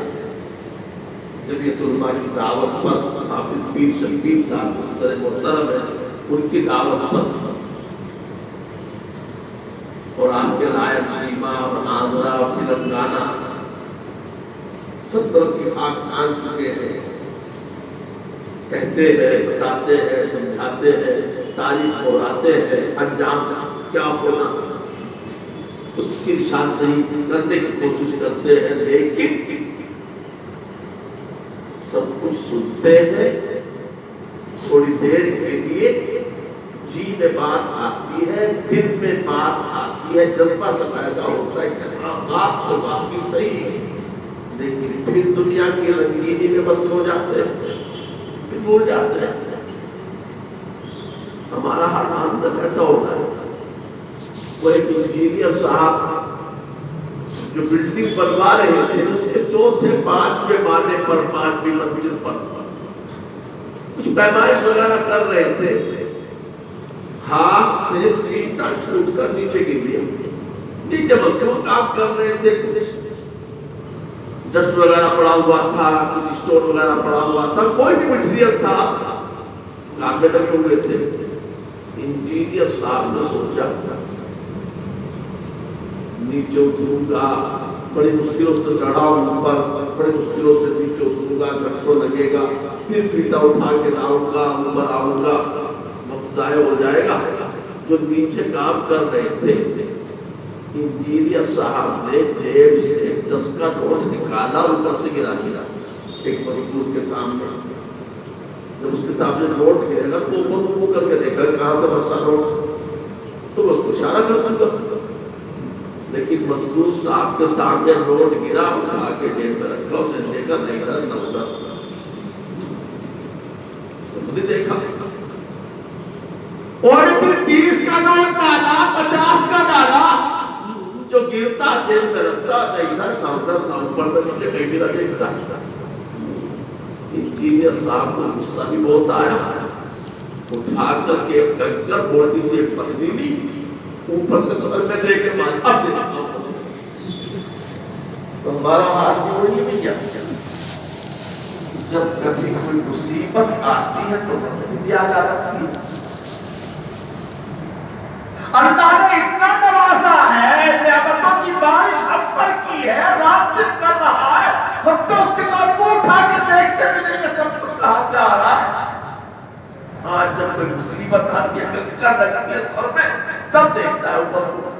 Speaker 5: جمعیت علماء کی دعوت پر حافظ پیر شبیر صاحب محترم ہے ان کی دعوت پر اور آپ کے رائل سیما اور آندھرا اور تلنگانہ سب طرف کی خاک کھان چکے ہیں کہتے ہیں بتاتے ہیں سمجھاتے ہیں تعریف دہراتے ہیں انجام کیا ہونا اس کی نشاندہی کرنے کی کوشش کرتے ہیں لیکن سب کچھ سنتے ہیں تھوڑی دیر کے لیے جی میں بات آتی ہے، دل میں بات آتی ہے، جذبہ سے پیدا ہوتا ہے کہ ہاں بات تو واقعی صحیح ہے، لیکن پھر دنیا کی رنگینی میں مست ہو جاتے ہیں، پھر بھول جاتے ہیں۔ ہمارا حال اندر ایسا ہوتا ہے، وہ ایک انجینئر صاحب جو بلڈنگ بنوا رہے تھے، اس کے چوتھے 5ویں مالے پر 5ویں منزل پر کچھ پیمائش وغیرہ کر رہے تھے، ہاتھ سے فیتا چھوٹ کر نیچے گر گیا۔ نیچے مزدور کام کر رہے تھے، کچھ ڈسٹ وغیرہ پڑا ہوا تھا، کچھ اسٹون وغیرہ پڑا ہوا تھا، کوئی بھی مٹیریل تھا، کام میں لگے ہوئے تھے۔ انجینئر صاحب نے سوچا نیچے اتروں گا، بڑی مشکلوں سے چڑھا اوپر، بڑی مشکلوں سے نیچے اتروں گا، گھٹنوں لگے گا، پھر فیتا اٹھا کے لاؤں گا، اوپر آؤں گا، وقت ضائع ہو جائے گا۔ جو نیچے کام کر رہے تھے، انجینئر صاحب نے جیب سے 10 کا نوٹ نکالا، اوپر سے گرا ایک مزدور کے سامنے۔ جب اس کے سامنے نوٹ گرے گا تو وہ کر کے دیکھا کہاں سے برسا نوٹ، تو اس کو اشارہ کر دوں گا۔ لیکن مزدور صاحب کے سامنے نوٹ گرا، اٹھا کے جیب میں رکھا، اس نے دیکھا نہیں ادھر نہ ادھر، اس نے دیکھا اور پھر 20 کا نوٹ ڈالا، 50 کا ڈالا، جو گرتا جیب میں رکھتا تھا، ادھر نہ ادھر نہ اوپر نہ نیچے، کہیں بھی نہ دیکھتا۔ انجینئر صاحب کو غصہ بھی بہت آیا، اٹھا کر کے ایک کنکر بوٹی سے ایک پتھری اوپر سے سر میں دے کے مار، اب دیکھا تو ہمارا حال بھی وہی نہیں کیا۔ جب کبھی کوئی مصیبت آتی ہے تو مسجد آ جاتی ہے۔ اللہ نے اتنا نوازا ہے، نعمتوں کی بارش ہم پر کی ہے، رات دن کر رہا ہے، ہم تو اس کے بعد منہ اٹھا کے دیکھتے بھی نہیں یہ سب کچھ کہاں سے آ رہا ہے۔ آج جب کوئی مصیبت آتی ہے، کنکر لگتی ہے سر میں، تب دیکھتا ہے اوپر کو۔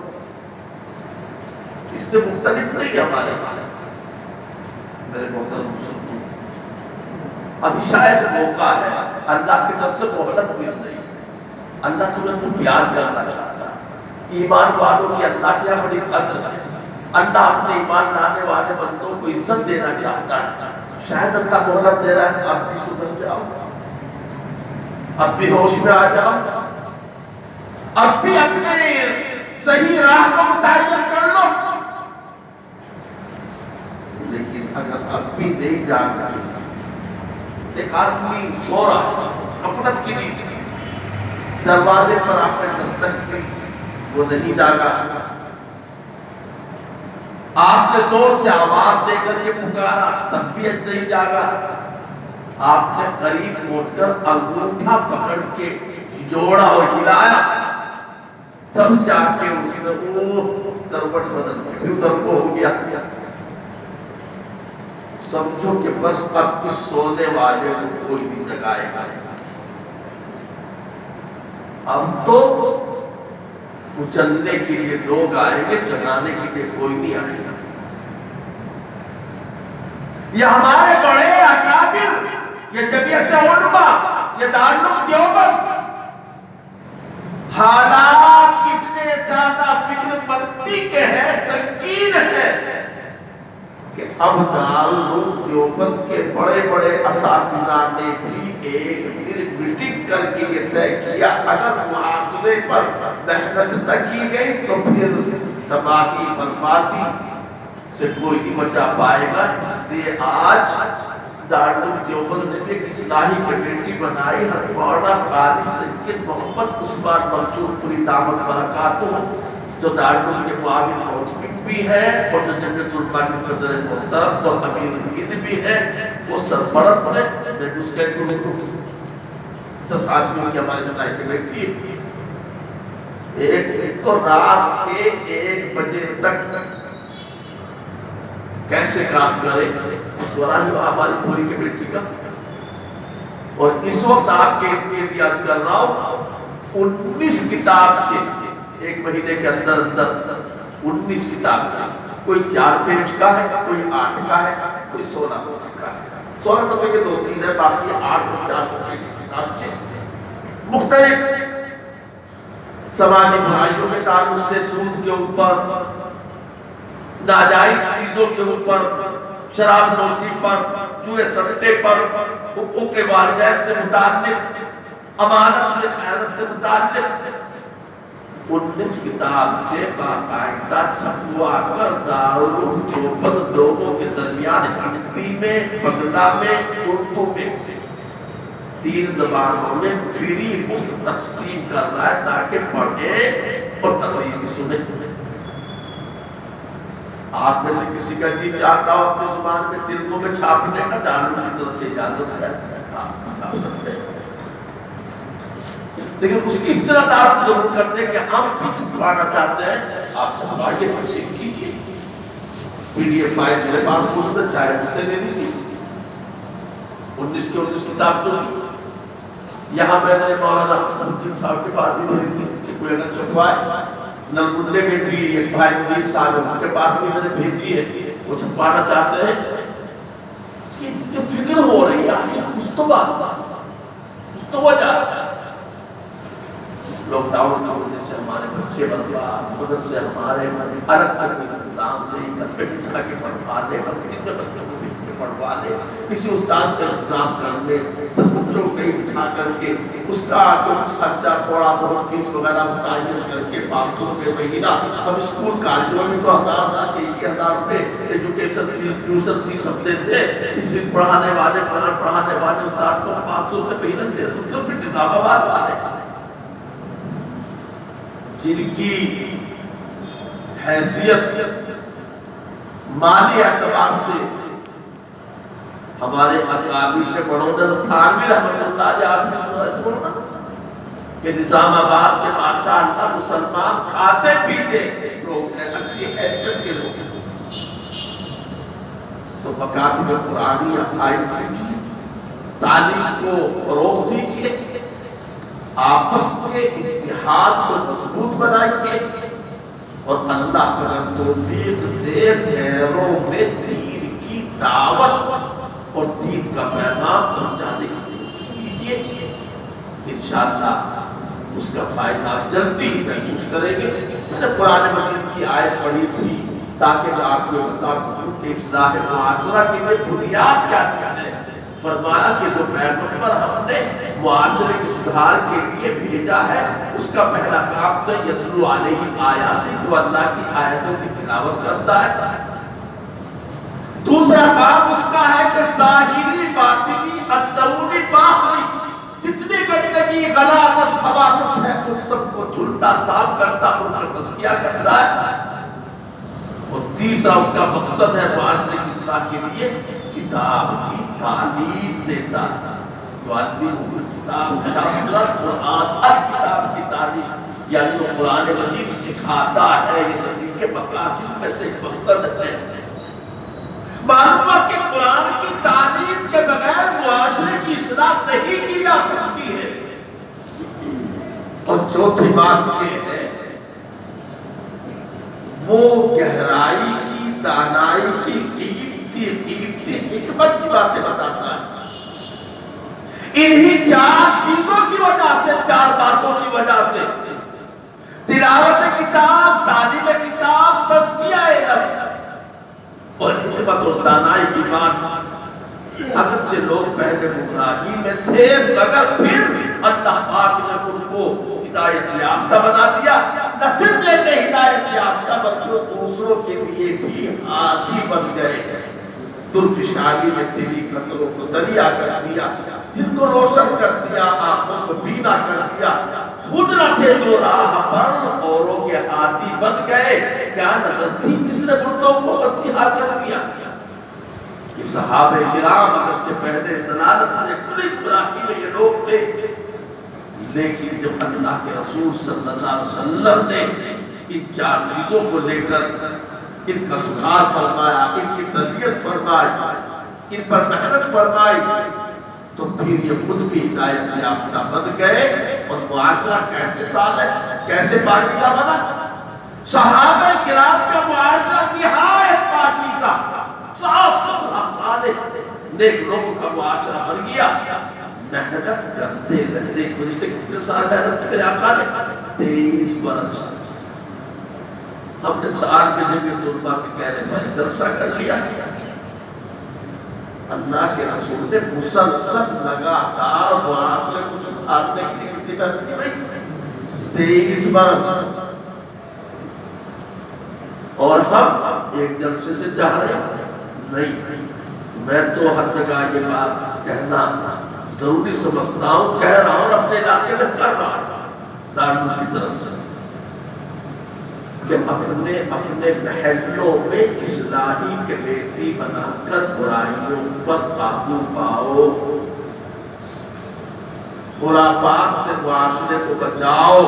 Speaker 5: اس سے مختلف نہیں ہمارے میرے محترم مسلمان، ابھی شاید موقع ہے، اللہ کی طرف سے مہلت مل رہی ہے، اللہ تمہیں تو پیار کرنا چاہتا ہے۔ ایمان والوں کی اللہ کی بڑی قدر ہے، اللہ اپنے ایمان لانے والے بندوں کو عزت دینا چاہتا ہے۔ شاید اللہ مہلت دے رہا ہے، اب بھی سدھر جاؤ، اب بھی ہوش میں آ جاؤ، اب بھی اپنے صحیح راہ کو متعین کر لو۔ لیکن اگر اب بھی نہیں جاگا، ایک آدمی سو رہا ہے غفلت کی نیند، دروازے پر آپ نے دستک کی، وہ نہیں جاگا، آپ نے زور سے آواز دے کر کے پکارا، تب بھی نہیں جاگا، آپ نے قریب موڑ کر انگوٹھا پکڑ کے جوڑا اور ہلایا، تب جا کے اس نے وہ کروٹ بدل کے پھر ادھر کو ہو گیا۔ سمجھو کہ بس اب اس سونے والے کو کوئی نہیں جگائے گا۔ اب تو کچلنے کے لیے لوگ آئیں گے، جگانے کے لیے کوئی نہیں آئے گا۔ یہ ہمارے بڑے اکابر، یہ جمعیت علماء، یہ دارالعلوم دیوبند، حالات کتنے زیادہ فکر مندی کے ہیں، سنگین ہیں کہ اب دارالعلوم دیوبند کے بڑے بڑے اساتذہ نے بھی ایک دن میٹنگ کر کے یہ طے کیا، اگر معاشرے پر محنت نہ کی گئی تو پھر تباہی بربادی سے کوئی نہیں بچا پائے گا۔ اس لیے آج دارالعلوم دیوبند نے بھی ایک اصلاحی کمیٹی بنائی، حضرت مولانا قاری سید محمد عثمان منصور پوری دامت برکاتہ، جو دارالعلوم کے معاون محتمم بھی ہے اور جو جمعیت علماء کے صدر محترم اور امیر الہند بھی ہے، وہ سرپرست ہے۔ میں اس کا تصادم کی ہماری اصلاحی کمیٹی ایک تو رات کے 1 بجے تک کیسے کام کرے، اس وراہ ہماری پوری کمیٹی کا، اور اس وقت آپ کے لیے عرض کر رہا ہوں 19 کتاب کے 1 مہینے کے اندر 19 کتاب کا، کوئی 4 پیج کا ہے، کوئی 8 کا ہے، کوئی 16 صفحے کا ہے، 16 صفحے کے 2-3 ہے، باقی 8 اور 4 صفحے کی کتاب مختلف سماجی برائیوں کے تعلق سے، سود کے اوپر، ناجائز چیزوں کے اوپر، شراب نوشی پر، جوئے سٹے پر، حقوق والدین سے متعلق، امانت میں خیانت سے متعلق 19 کتاب سے باقاعدہ چھپوا کر دارالعلوم دیوبند لوگوں کے درمیان ہندی میں، بنگلہ میں، اردو میں 3 زبانوں میں فری مفت تقسیم کر رہا ہے تاکہ پڑھیں اور تقریر بھی سنیں۔ آپ میں سے کسی کا جی چاہتا ہو اپنی زبان میں تلگو میں چھاپنے کا، دارالعلوم کی طرف سے اجازت ہے، آپ چھاپ سکتے ہیں، لیکن اس کی اتنا دعوت ضرور کرتے ہیں کہ ہم بھی چھپوانا چاہتے ہیں، آپ چھپائیے، تقسیم کیجیے۔ PDF فائل میرے پاس موجود ہے، چاہے مجھ سے لے لیجیے۔ 19 کی 19 کتاب جو کی یہاں میں نے مولانا الدین صاحب کے پاس بھی بھیج دی کہ کوئی اگر چھپوائے، نلگنڈے میں بھی ایک بھائی مدیر صاحب ان کے پاس بھی میں نے بھیجی ہے، وہ چھپوانا چاہتے ہیں۔ یہ جو فکر ہو رہی ہے اس تو بات اس تو وجہ لاک ڈاؤن کی وجہ سے ہمارے بچے برباد، مدد سے ہمارے الگ سے انتظام نہیں، گھر پہ بٹھا کے پڑھوا دے، مسجد میں بچوں کو بھیج کے پڑھوا دے، کسی استاذ کا انتظام کر لے، 10 بچوں کو کہیں بٹھا کر کے اس کا کچھ خرچہ تھوڑا بہت فیس وغیرہ متعین کر کے 500 روپے مہینہ، ہم اسکول کالجوں میں تو 1000 کے 1000 روپے ایجوکیشن فیس، ٹیوشن فیس ہم دیتے ہیں، اس لیے پڑھانے والے استاد کو 500 روپے مہینہ دے سکتے ہیں۔ پھر نظام آباد والے جن کی حیثیت مالی اعتبار سے ہمارے اکابر کے بڑھونا تھانوی رحمت اللہ علیہ، آپ نے سنا کہ نظام آباد میں ماشاءاللہ مسلمان کھاتے پیتے لوگ ہیں، اچھی حیثیت کے لوگ ہیں، تو مکاتب قرآنی قائم کیجیے، تعلیم کو فروغ دیجیے، آپس کے اتحاد کو مضبوط بنائیے، اور اللہ کا توفیق دے غیروں میں دین کی دعوت اور دین کا پیغام پہنچانے کی کوشش کیجیے، انشاءاللہ اس کا فائدہ جلدی ہی محسوس کریں گے۔ میں نے قرآن مجید کی آیت پڑھی تھی تاکہ میں آپ کو بتا سکوں کہ اصلاح معاشرہ کی میں بنیاد کیا چیز ہے۔ فرمایا کہ جو پیغمبر ہم نے معاشرے کے سدھار کے لیے بھیجا ہے، اس کا پہلا کام تو یتلو علیہم آیات، وہ اللہ کی آیتوں کی تلاوت کرتا ہے۔ دوسرا کام اس کا ہے کہ ظاہری، باطنی، اندرونی، باہری جتنی گندگی، غلاظت، خباثت ہے ان سب کو دھلتا، صاف کرتا، ان کا تزکیہ کرتا ہے۔ اور تیسرا اس کا مقصد ہے معاشرے کی اصلاح کے لیے کتاب کی تعلیم دیتا ہے، جو کتاب قرآن الکتاب کی تعلیم، یعنی جو قرآن مجید سکھاتا ہے، یہ زندگی کے مقاصد میں سے ایک مقصد ہے۔ معلوم ہے کہ قرآن کی تعلیم کے بغیر معاشرے کی اصلاح نہیں کی جا سکتی ہے۔ اور چوتھی بات یہ ہے وہ گہرائی کی، دانائی کی، قیمتی حکمت کی باتیں بتاتا ہے۔ انہی 4 چیزوں کی وجہ سے، 4 باتوں کی وجہ سے تلاوت کتاب، تعلیم کتاب، تزکیہ نفس اور حکمت و دانائی کی بات، اگرچہ لوگ پہلے گمراہی میں تھے مگر پھر اللہ پاک نے ان کو ہدایت یافتہ بنا دیا۔ نہ صرف ایک ہدایت یافتہ بلکہ دوسروں کے لیے بھی عادی بن گئے۔ دلفشاری میں تیری قطروں کو دریا کر دیا، دل کو روشن کر دیا، آنکھوں کو بینا کر دیا، خود نہ تھے جو راہ پر اوروں کے عادی بن گئے، کیا نظر تھی جس نے مردوں کو مسیحا کر دیا۔ یہ صحابہ کرام اگرچہ پہلے ضلالت میں کھلی گمراہی میں یہ لوگ تھے، لیکن جب اللہ کے رسول صلی اللہ علیہ وسلم نے ان 4 چیزوں کو لے کر ان کا سدھار فرمایا، ان کی تربیت فرمائی، ان پر محنت فرمائی، تو پھر یہ خود بھی ہدایت یافتہ بن گئے۔ اور معاشرہ کیسے صالح، کیسے پاکیزہ بنا؟ صحابہ کرام کا معاشرہ نہایت پاکیزہ، صاف ستھرا، صالح، نیک لوگوں کا معاشرہ بن گیا۔ محنت کرتے رہنے کی وجہ سے کتنے سال محنت کی میرے آقا نے 23 برس ہم نے سال کے دن میں طلبہ کے کہنے پر درسہ کر لیا اللہ کے رسول نے مسلسل لگاتار معاشرے کو سدھارنے کے لیے کتنی محنت کی بھائی 23 برس اور ہم ایک جلسے سے چاہ رہے ہیں نہیں میں تو ہر جگہ یہ بات کہنا ضروری سمجھتا ہوں کہہ رہا ہوں اپنے علاقے میں کر رہا ہوں دارالعلوم کی طرف سے کہ اپنے محلوں میں اصلاحی کمیٹی بنا کر برائیوں پر قابو پاؤ خرافات سے معاشرے کو بچاؤ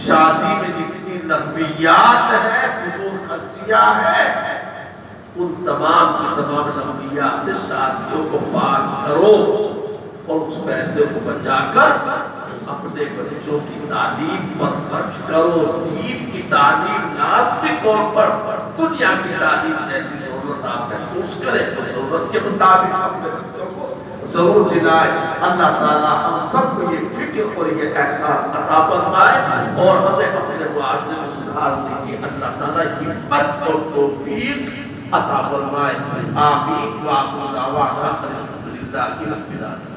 Speaker 5: شادی میں جتنی لغویات ہے فضول خرچیاں ہے ان تمام کی تمام لغویات سے شادیوں کو پاک کرو اور اس پیسے کو بچا کر اپنے بچوں کی تعلیم پر خرچ کرو دین کی تعلیم لازمی طور پر دنیا کی تعلیم جیسی ضرورت آپ محسوس کریں تو ضرورت کے مطابق اپنے بچوں کو ضرور دلائیں اللہ تعالیٰ ہم سب کو یہ فکر اور یہ احساس عطا فرمائے اور ہمیں اپنے معاشرے کو سدھارنے کی اللہ تعالیٰ ہمت اور توفیق عطا فرمائے آمین وآخر دعوانا الحمدللہ رب العالمین